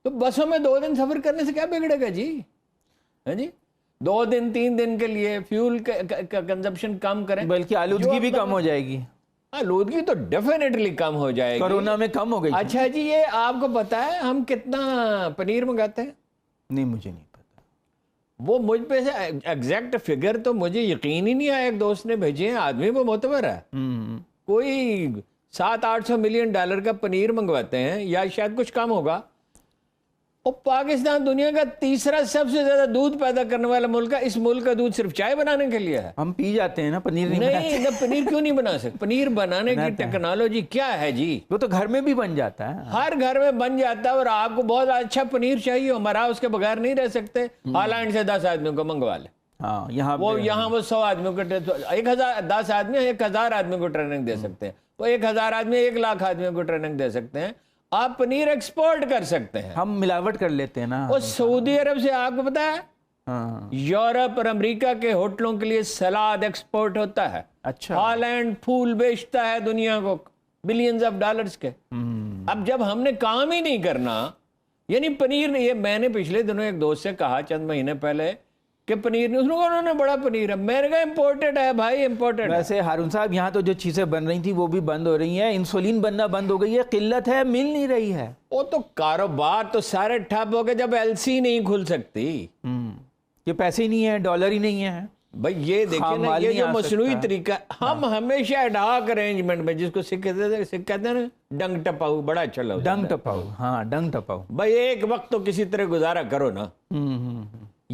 تو بسوں میں 2 دن سفر کرنے سے کیا بگڑے گا جی؟ ہاں جی، 2 دن 3 دن کے لیے فیول کا کنزمپشن کم کریں، بلکہ آلودگی بھی کم ہو جائے گی، آلودگی تو ڈیفینیٹلی کم ہو جائے گی، کورونا میں کم ہو گئی۔ اچھا جی، یہ آپ کو پتا ہے ہم کتنا پنیر منگاتے ہیں؟ نہیں، مجھے نہیں پتا، وہ مجھ پہ سے ایگزیکٹ فگر تو مجھے یقین ہی نہیں آیا، ایک دوست نے بھیجے ہیں، آدمی وہ معتبر ہے، کوئی $700-800 ملین کا پنیر منگواتے ہیں، یا شاید کچھ کم ہوگا، اور پاکستان دنیا کا 3را سب سے زیادہ دودھ پیدا کرنے والا ملک ہے، اس ملک کا دودھ صرف چائے بنانے کے لیے ہے، ہم پی جاتے ہیں نا، پنیر نہیں بناتے۔ نہیں، پنیر کیوں نہیں بنا سکتے؟ پنیر بنانے کی ٹیکنالوجی کیا ہے جی؟ وہ تو گھر میں بھی بن جاتا ہے، ہر گھر میں بن جاتا ہے، اور آپ کو بہت اچھا پنیر چاہیے، ہمارا اس کے بغیر نہیں رہ سکتے، ہالینڈ سے 10 آدمیوں کو منگوا لے، یہاں وہ 100 آدمیوں کو 10 آدمی 1000 آدمیوں کو ٹریننگ دے سکتے ہیں، وہ 1000 آدمی 1 لاکھ آدمیوں کو ٹریننگ دے سکتے ہیں، آپ پنیر ایکسپورٹ کر سکتے ہیں، ہم ملاوٹ کر لیتے ہیں نا۔ اور سعودی عرب سے آپ کو پتا ہے یورپ اور امریکہ کے ہوٹلوں کے لیے سلاد ایکسپورٹ ہوتا ہے، اچھا، ہالینڈ پھول بیچتا ہے دنیا کو بلینز آف ڈالرز کے۔ اب جب ہم نے کام ہی نہیں کرنا، یعنی پنیر، یہ میں نے پچھلے دنوں ایک دوست سے کہا چند مہینے پہلے کہ پنیر نہیں، انہوں نے بڑا پنیر ہے، میں نے کہا امپورٹڈ ہے بھائی، امپورٹڈ۔ ویسے ہارون صاحب، یہاں تو جو چیزیں بن رہی تھیں وہ بھی بند ہو رہی ہیں، انسولین بننا بند ہو گئی ہے، قلت ہے، مل نہیں رہی ہے، وہ تو کاروبار تو سارے ٹھپ ہو گئے جب LC نہیں کھل سکتی، یہ پیسے ہی نہیں ہیں، ڈالر ہی نہیں ہے بھائی۔ یہ دیکھیں نا، یہ جو مصنوعی طریقہ، ہم ہمیشہ ایڈاک ارینجمنٹ میں، جس کو سکھ کہتے ہیں نا ڈنگ ٹپاؤ، بڑا اچھا لگتا ہے، ڈنگ ٹپاؤ، ہاں ڈنگ ٹپاؤ بھائی، ایک وقت تو کسی طرح گزارا کرو نا۔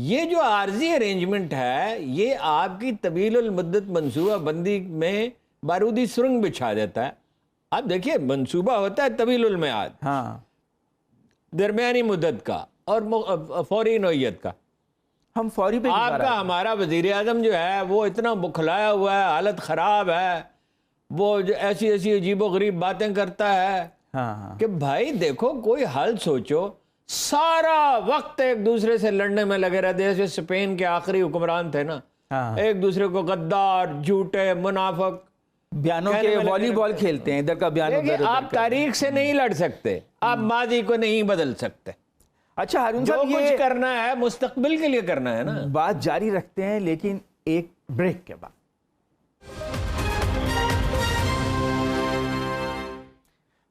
یہ جو عارضی ارینجمنٹ ہے، یہ آپ کی طویل المدت منصوبہ بندی میں بارودی سرنگ بچھا دیتا ہے۔ آپ دیکھیے، منصوبہ ہوتا ہے طویل المیعاد، ہاں، درمیانی مدت کا اور فوری نوعیت کا۔ ہم فوری پہ آپ کا ہمارا وزیر اعظم جو ہے وہ اتنا بکھلایا ہوا ہے، حالت خراب ہے، وہ جو ایسی عجیب و غریب باتیں کرتا ہے کہ بھائی دیکھو، کوئی حل سوچو۔ سارا وقت ایک دوسرے سے لڑنے میں لگے رہتے، جیسے اسپین کے آخری حکمران تھے نا، ایک دوسرے کو غدار، جھوٹے، منافق بیانوں کے والی بال کھیلتے ہیں، ادھر کا بیان ادھر ادھر۔ آپ تاریخ سے نہیں لڑ سکتے، آپ ماضی کو نہیں بدل سکتے۔ اچھا ہارون صاحب، جو کچھ کرنا ہے مستقبل کے لیے کرنا ہے نا۔ بات جاری رکھتے ہیں، لیکن ایک بریک کے بعد۔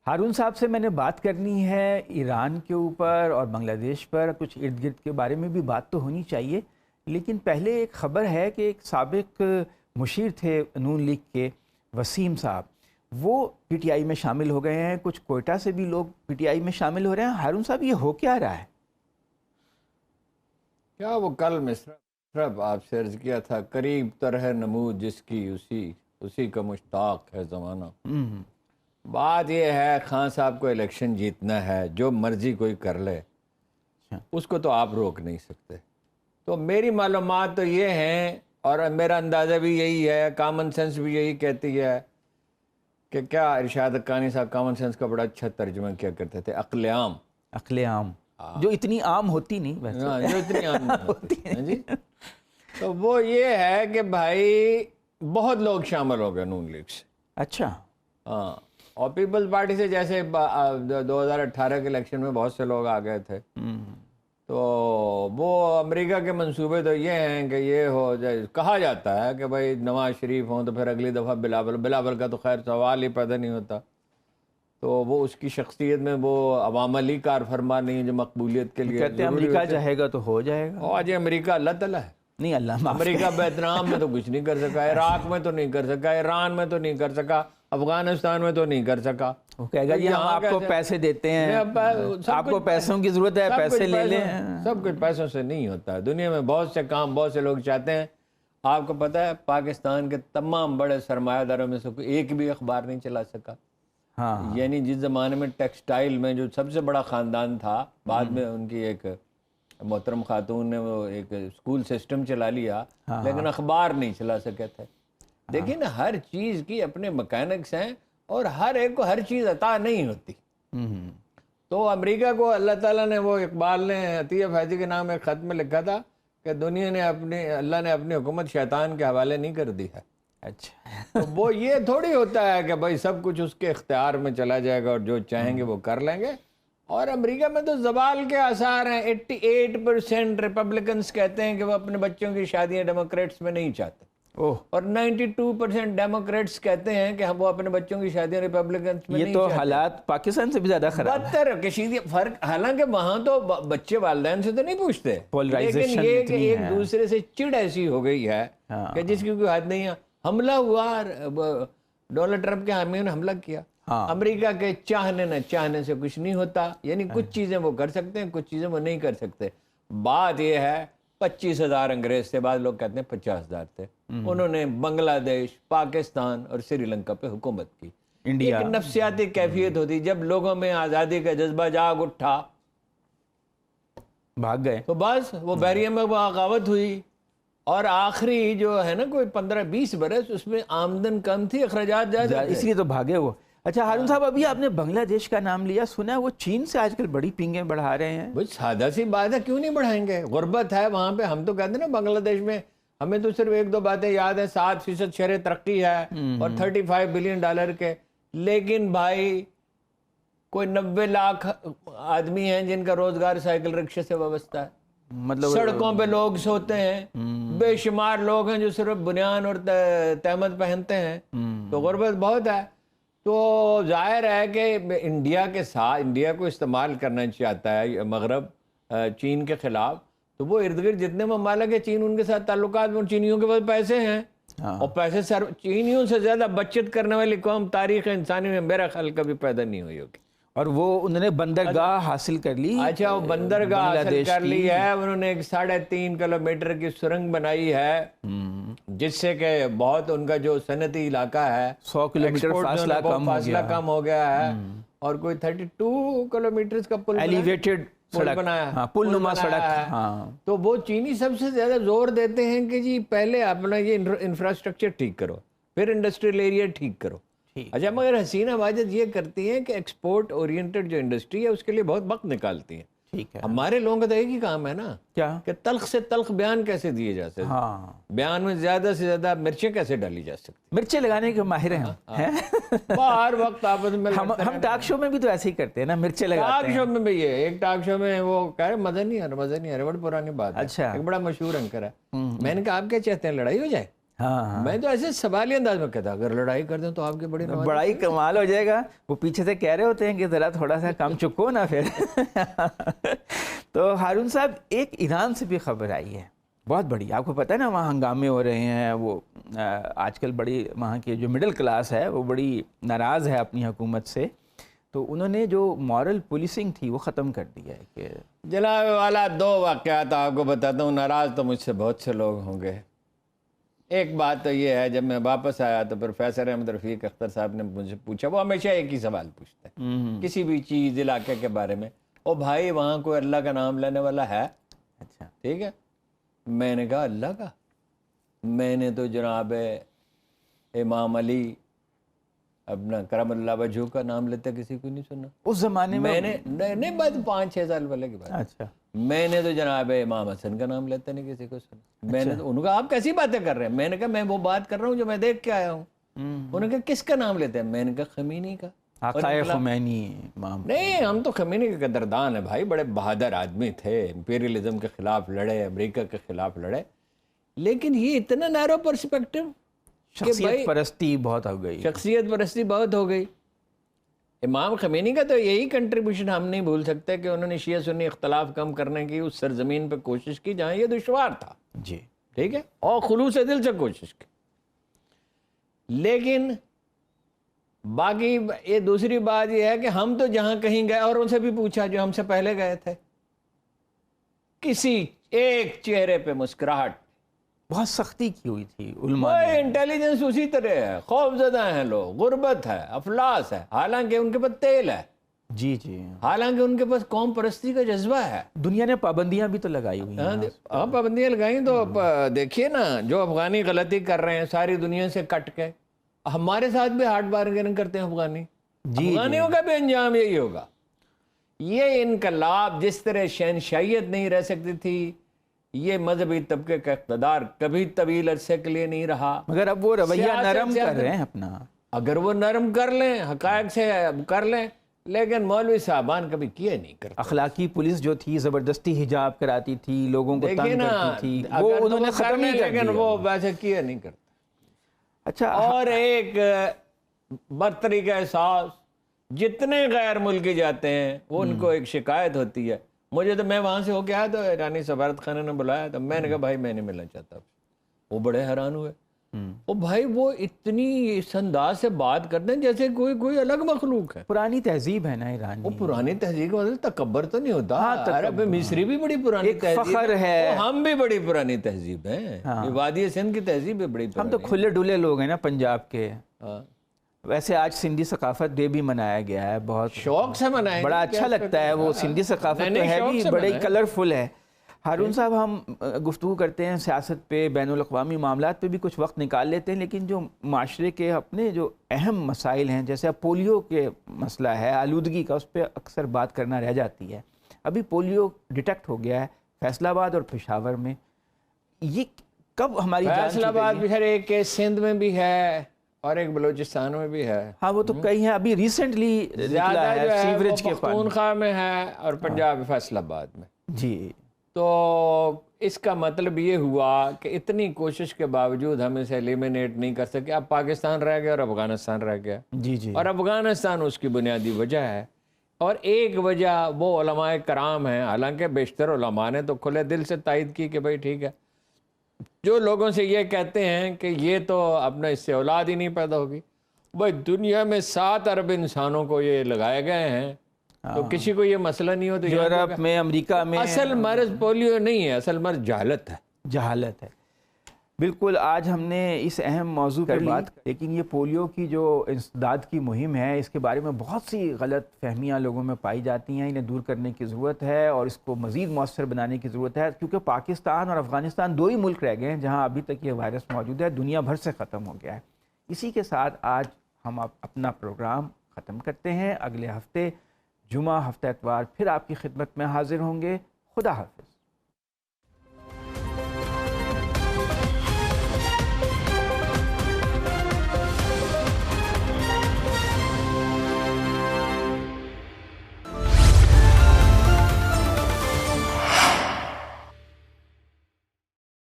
ہارون صاحب سے میں نے بات کرنی ہے ایران کے اوپر اور بنگلہ دیش پر، کچھ ارد گرد کے بارے میں بھی بات تو ہونی چاہیے، لیکن پہلے ایک خبر ہے کہ ایک سابق مشیر تھے نون لیگ کے وسیم صاحب، وہ پی ٹی آئی میں شامل ہو گئے ہیں، کچھ کوئٹہ سے بھی لوگ پی ٹی آئی میں شامل ہو رہے ہیں۔ ہارون صاحب، یہ ہو کیا رہا ہے؟ کیا وہ کل مصرف آپ سے عرض کیا تھا، قریب تر ہے نمود جس کی اسی کا مشتاق ہے زمانہ۔ بات یہ ہے، خان صاحب کو الیکشن جیتنا ہے، جو مرضی کوئی کر لے، اس کو تو آپ روک نہیں سکتے۔ تو میری معلومات تو یہ ہیں، اور میرا اندازہ بھی یہی ہے، کامن سینس بھی یہی کہتی ہے کہ کیا ارشاد حقانی صاحب کامن سینس کا بڑا اچھا ترجمہ کیا کرتے تھے، عقل عام۔ عقل عام جو اتنی عام ہوتی نہیں ویسے، جو اتنی عام ہوتی جی۔ تو وہ یہ ہے کہ بھائی بہت لوگ شامل ہو گئے نون لیگ سے۔ اچھا، ہاں، اور پیپلز پارٹی سے جیسے 2018 کے الیکشن میں بہت سے لوگ آ گئے تھے، تو وہ امریکہ کے منصوبے تو یہ ہیں کہ یہ ہو جائے، کہا جاتا ہے کہ بھائی نواز شریف ہوں تو پھر اگلی دفعہ بلاول کا تو خیر سوال ہی پیدا نہیں ہوتا، تو وہ اس کی شخصیت میں وہ عوام علی کار فرما نہیں ہے جو مقبولیت کے لیے کہتے ہیں امریکہ چاہے گا تو ہو جائے گا۔ آج امریکہ اللہ تعالیٰ ہے، نہیں اللہ معاف امریکہ ویتنام میں تو کچھ نہیں کر سکا، عراق میں تو نہیں کر سکا، ایران میں تو نہیں کر سکا، افغانستان میں تو نہیں کر سکا. وہ کہے گا جی ہم آپ کو پیسے دیتے ہیں, آپ کو پیسوں کی ضرورت ہے, پیسے لے لیں. سب کچھ پیسوں سے نہیں ہوتا. دنیا میں بہت سے کام بہت سے لوگ چاہتے ہیں. آپ کو پتہ ہے پاکستان کے تمام بڑے سرمایہ داروں میں سے کوئی ایک بھی اخبار نہیں چلا سکا. ہاں, یعنی جس زمانے میں ٹیکسٹائل میں جو سب سے بڑا خاندان تھا, بعد میں ان کی ایک محترم خاتون نے وہ ایک اسکول سسٹم چلا لیا, لیکن اخبار نہیں چلا سکے تھے. لیکن ہر چیز کی اپنے مکینکس ہیں اور ہر ایک کو ہر چیز عطا نہیں ہوتی. تو امریکہ کو اللہ تعالیٰ نے, وہ اقبال نے عطیہ فیضی کے نام ایک خط میں لکھا تھا کہ دنیا نے اللہ نے اپنی حکومت شیطان کے حوالے نہیں کر دی ہے. اچھا, تو وہ یہ تھوڑی ہوتا ہے کہ بھائی سب کچھ اس کے اختیار میں چلا جائے گا اور جو چاہیں گے وہ کر لیں گے. اور امریکہ میں تو زوال کے آثار ہیں. 88% ریپبلکنز کہتے ہیں کہ وہ اپنے بچوں کی شادیاں ڈیموکریٹس میں نہیں چاہتے, اور 92% ڈیموکریٹس کہتے ہیں کہ وہ اپنے بچوں کی شادیاں ریپبلکنز میں نہیں چاہتے. یہ تو حالات پاکستان سے بھی زیادہ خراب ہے. بدتر کشیدگی فرق, حالانکہ وہاں تو بچے والدین سے تو نہیں پوچھتے, لیکن یہ کہ ایک دوسرے سے چڑ ایسی ہو گئی ہے کہ جس کی کوئی حد نہیں ہے. حملہ ہوا, ڈونلڈ ٹرمپ کے حامیوں نے حملہ کیا. امریکہ کے چاہنے نہ چاہنے سے کچھ نہیں ہوتا. یعنی کچھ چیزیں وہ کر سکتے ہیں, کچھ چیزیں وہ نہیں کر سکتے. بات یہ ہے 25,000 انگریز تھے, بعض لوگ کہتے ہیں 50,000 تھے. انہوں نے بنگلہ دیش, پاکستان اور سری لنکا پہ حکومت کی. انڈیا ایک نفسیاتی کیفیت ہوتی, جب لوگوں میں آزادی کا جذبہ جاگ اٹھا بھاگ گئے تو بس وہ بحریہ میں بغاوت ہوئی. اور آخری جو ہے نا کوئی 15-20 برس اس میں آمدن کم تھی, اخراجات زیادہ, اس لیے تو بھاگے وہ. اچھا ہارون صاحب, ابھی آپ نے بنگلہ دیش کا نام لیا, سنا ہے وہ چین سے آج کل بڑی پنگیں بڑھا رہے ہیں. بھائی سادہ سی بات ہے, کیوں نہیں بڑھائیں گے؟ غربت ہے وہاں پہ. ہم تو کہتے ہیں نا بنگلہ دیش میں ہمیں تو صرف 1-2 باتیں یاد ہیں. 7% شرح ترقی ہے اور $35 بلین کے. لیکن بھائی کوئی 90 لاکھ آدمی ہیں جن کا روزگار سائیکل رکشے سے وابستہ ہے. مطلب سڑکوں پہ لوگ سوتے ہیں, بے شمار لوگ ہیں جو صرف بنیان اور تہمت پہنتے ہیں. تو غربت بہت ہے. تو ظاہر ہے کہ انڈیا کے ساتھ, انڈیا کو استعمال کرنا چاہتا ہے مغرب چین کے خلاف. تو وہ ارد گرد جتنے ممالک ہیں چین ان کے ساتھ تعلقات میں, چینیوں کے پاس پیسے ہیں, اور پیسے چینیوں سے زیادہ بچت کرنے والی قوم تاریخ انسانی میں میرا خیال کبھی پیدا نہیں ہوئی ہوگی. اور وہ انہوں نے بندرگاہ حاصل کر لی. اچھا, وہ بندرگاہ حاصل کر لی ہے. انہوں نے ایک 3.5 کلومیٹر کی سرنگ بنائی ہے, جس سے کہ بہت ان کا جو صنعتی علاقہ ہے 100 کلومیٹر فاصلہ کم ہو گیا ہے. اور کوئی 32 کلومیٹر کا پل ایلیویٹڈ بنایا, پل نما سڑک. تو وہ چینی سب سے زیادہ زور دیتے ہیں کہ جی پہلے اپنا یہ انفراسٹرکچر ٹھیک کرو, پھر انڈسٹریل ایریا ٹھیک کرو. اچھا, مگر حسینہ واجد یہ کرتی ہیں کہ ایکسپورٹ اورینٹڈ جو انڈسٹری ہے اس کے لیے بہت وقت نکالتی ہیں. ٹھیک ہے, ہمارے لوگوں کا تو ایک ہی کام ہے نا, کیا کہ تلخ سے تلخ بیان کیسے دیے جا سکتے, بیان میں زیادہ سے زیادہ مرچیں کیسے ڈالی جا سکتی. مرچیں لگانے کے ماہر ہیں ہم. ہر وقت آپس میں ہم ٹاک شو میں بھی تو ایسے ہی کرتے ہیں نا, مرچیں لگاتے ہیں. ٹاک شو میں بھی یہ ایک ٹاک شو میں وہ کہہ رہے مزہ نہیں آ رہا, بڑی پرانی بات ہے. اچھا, ایک بڑا مشہور اینکر ہے, میں نے کہا آپ کیا چاہتے ہیں لڑائی ہو جائے؟ میں تو ایسے سوالی انداز میں کہتا اگر لڑائی کر دیں تو آپ کی بڑائی کمال ہو جائے گا. وہ پیچھے سے کہہ رہے ہوتے ہیں کہ ذرا تھوڑا سا کم چکو نا پھر. تو ہارون صاحب, ایک ایران سے بھی خبر آئی ہے بہت بڑی. آپ کو پتہ ہے نا وہاں ہنگامے ہو رہے ہیں. وہ آج کل بڑی وہاں کی جو مڈل کلاس ہے وہ بڑی ناراض ہے اپنی حکومت سے. تو انہوں نے جو مورل پولیسنگ تھی وہ ختم کر دیا ہے. کہ جناب والا 2 واقعات آپ کو بتاتا ہوں. ناراض تو مجھ سے بہت سے لوگ ہوں گے. ایک بات تو یہ ہے, جب میں واپس آیا تو پروفیسر احمد رفیق اختر صاحب نے مجھ سے پوچھا, وہ ہمیشہ ایک ہی سوال پوچھتے ہیں کسی بھی چیز علاقے کے بارے میں, او بھائی وہاں کوئی اللہ کا نام لینے والا ہے؟ اچھا, ٹھیک ہے. میں نے کہا اللہ کا, میں نے تو جناب امام علی اپنا کرم اللہ وجہہ کا نام لیتے کسی کو نہیں سنا اس زمانے میں. نہیں بات 5-6 سال پہلے کی بات. اچھا, میں نے تو جناب امام حسن کا نام لیتے نہیں کسی کو سنا. میں نے تو انہوں نے کہا آپ کیسی باتیں کر رہے ہیں؟ میں نے کہا میں وہ بات کر رہا ہوں جو میں دیکھ کے آیا ہوں. انہوں نے کہا کس کا نام لیتے ہیں؟ میں نے کہا خمینی کا. خمینی امام. نہیں, ہم تو خمینی کے قدردان ہیں بھائی, بڑے بہادر آدمی تھے, امپیریلزم کے خلاف لڑے, امریکہ کے خلاف لڑے. لیکن یہ اتنا نیرو پرسپیکٹو, شخصیت پرستی بہت ہو گئی. شخصیت پرستی بہت ہو گئی. امام خمینی کا تو یہی کنٹریبیوشن ہم نہیں بھول سکتے کہ انہوں نے شیعہ سنی اختلاف کم کرنے کی اس سرزمین پہ کوشش کی جہاں یہ دشوار تھا. جی ٹھیک ہے, اور خلوص دل سے کوشش کی. لیکن باقی یہ دوسری بات یہ ہے کہ ہم تو جہاں کہیں گئے اور ان سے بھی پوچھا جو ہم سے پہلے گئے تھے، کسی ایک چہرے پہ مسکراہٹ، بہت سختی کی ہوئی تھی علماء وہ نے۔ انٹیلیجنس اسی طرح ہے، خوف زدہ ہیں لوگ، غربت ہے، افلاس ہے، حالانکہ ان کے پاس تیل ہے، جی جی، حالانکہ ان کے پاس قوم پرستی کا جذبہ ہے۔ دنیا نے پابندیاں بھی تو لگائی ہوئی ہیں۔ آپ پابندیاں لگائیں تو دیکھیے نا، جو افغانی غلطی کر رہے ہیں ساری دنیا سے کٹ کے، ہمارے ساتھ بھی ہارڈ بارگیننگ کرتے ہیں افغانی، افغانیوں کا بھی انجام یہی ہوگا۔ یہ انقلاب جس طرح شہنشاہیت نہیں رہ سکتی تھی، یہ مذہبی طبقے کا اقتدار کبھی طویل عرصے کے لیے نہیں رہا، مگر اب وہ رویہ نرم کر رہے ہیں اپنا۔ اگر وہ نرم کر لیں، حقائق سے کر لیں، لیکن مولوی صاحبان کبھی کیے نہیں کرتے۔ اخلاقی پولیس جو تھی زبردستی حجاب کراتی تھی، لوگوں کو تنگ کرتی تھی، وہ انہوں نے ختم ہی کر دیا، لیکن وہ ویسے کیے نہیں کرتے۔ اچھا، اور ایک برتری کا احساس، جتنے غیر ملکی جاتے ہیں وہ ان کو ایک شکایت ہوتی ہے۔ مجھے تو، میں وہاں سے ہو کے آیا تو ایرانی سفارت خانے نے بلایا تھا، میں نے کہا بھائی میں نہیں ملنا چاہتا۔ وہ بڑے حیران ہوئے، وہ بھائی وہ اتنی اس انداز سے بات کرتے ہیں جیسے کوئی الگ مخلوق ہے۔ پرانی تہذیب ہے نا ایرانی، وہ پرانی تہذیب کا مطلب تکبر تو نہیں ہوتا۔ عرب مصری بھی بڑی پرانی تہذیب فخر ہے، ہم بھی بڑی پرانی تہذیب ہیں، وادی سندھ کی تہذیب بھی بڑی پرانی۔ ہم تو کھلے ڈلے لوگ ہیں نا پنجاب کے۔ ویسے آج سندھی ثقافت ڈے بھی منایا گیا ہے، بہت شوق سے منایا، بڑا اچھا لگتا ہے۔ وہ سندھی ثقافت تو ہے بھی بڑے کلرفل ہے۔ ہارون صاحب، ہم گفتگو کرتے ہیں سیاست پہ، بین الاقوامی معاملات پہ بھی کچھ وقت نکال لیتے ہیں، لیکن جو معاشرے کے اپنے جو اہم مسائل ہیں، جیسے اب پولیو کے مسئلہ ہے، آلودگی کا، اس پہ اکثر بات کرنا رہ جاتی ہے۔ ابھی پولیو ڈیٹیکٹ ہو گیا ہے فیصل آباد اور پشاور میں، یہ کب ہماری جان فیصل آباد بھی ہے، ایک سندھ میں بھی ہے اور ایک بلوچستان میں بھی ہے۔ ہاں وہ تو کئی ہیں، ابھی ریسنٹلی نکلا ہے سیوریج کے پانی، پختونخوا میں ہے اور پنجاب فیصل آباد میں۔ جی، تو اس کا مطلب یہ ہوا کہ اتنی کوشش کے باوجود ہم اسے ایلیمینیٹ نہیں کر سکے۔ اب پاکستان رہ گیا اور افغانستان رہ گیا، جی جی، اور افغانستان اس کی بنیادی وجہ ہے۔ اور ایک وجہ وہ علماء کرام ہیں، حالانکہ بیشتر علماء نے تو کھلے دل سے تائید کی کہ بھائی ٹھیک ہے، جو لوگوں سے یہ کہتے ہیں کہ یہ تو اپنا اس سے اولاد ہی نہیں پیدا ہوگی، بھائی دنیا میں 7 ارب انسانوں کو یہ لگائے گئے ہیں، تو کسی کو یہ مسئلہ نہیں ہو۔ تو یورپ میں، امریکہ میں اصل مرض پولیو نہیں ہے، اصل مرض جہالت ہے، جہالت ہے۔ بالکل، آج ہم نے اس اہم موضوع پر بات، لیکن یہ پولیو کی جو انسداد کی مہم ہے، اس کے بارے میں بہت سی غلط فہمیاں لوگوں میں پائی جاتی ہیں، انہیں دور کرنے کی ضرورت ہے اور اس کو مزید مؤثر بنانے کی ضرورت ہے، کیونکہ پاکستان اور افغانستان 2 ہی ملک رہ گئے ہیں جہاں ابھی تک یہ وائرس موجود ہے، دنیا بھر سے ختم ہو گیا ہے۔ اسی کے ساتھ آج ہم اپنا پروگرام ختم کرتے ہیں۔ اگلے ہفتے جمعہ، ہفتہ اتوار پھر آپ کی خدمت میں حاضر ہوں گے۔ خدا حافظ۔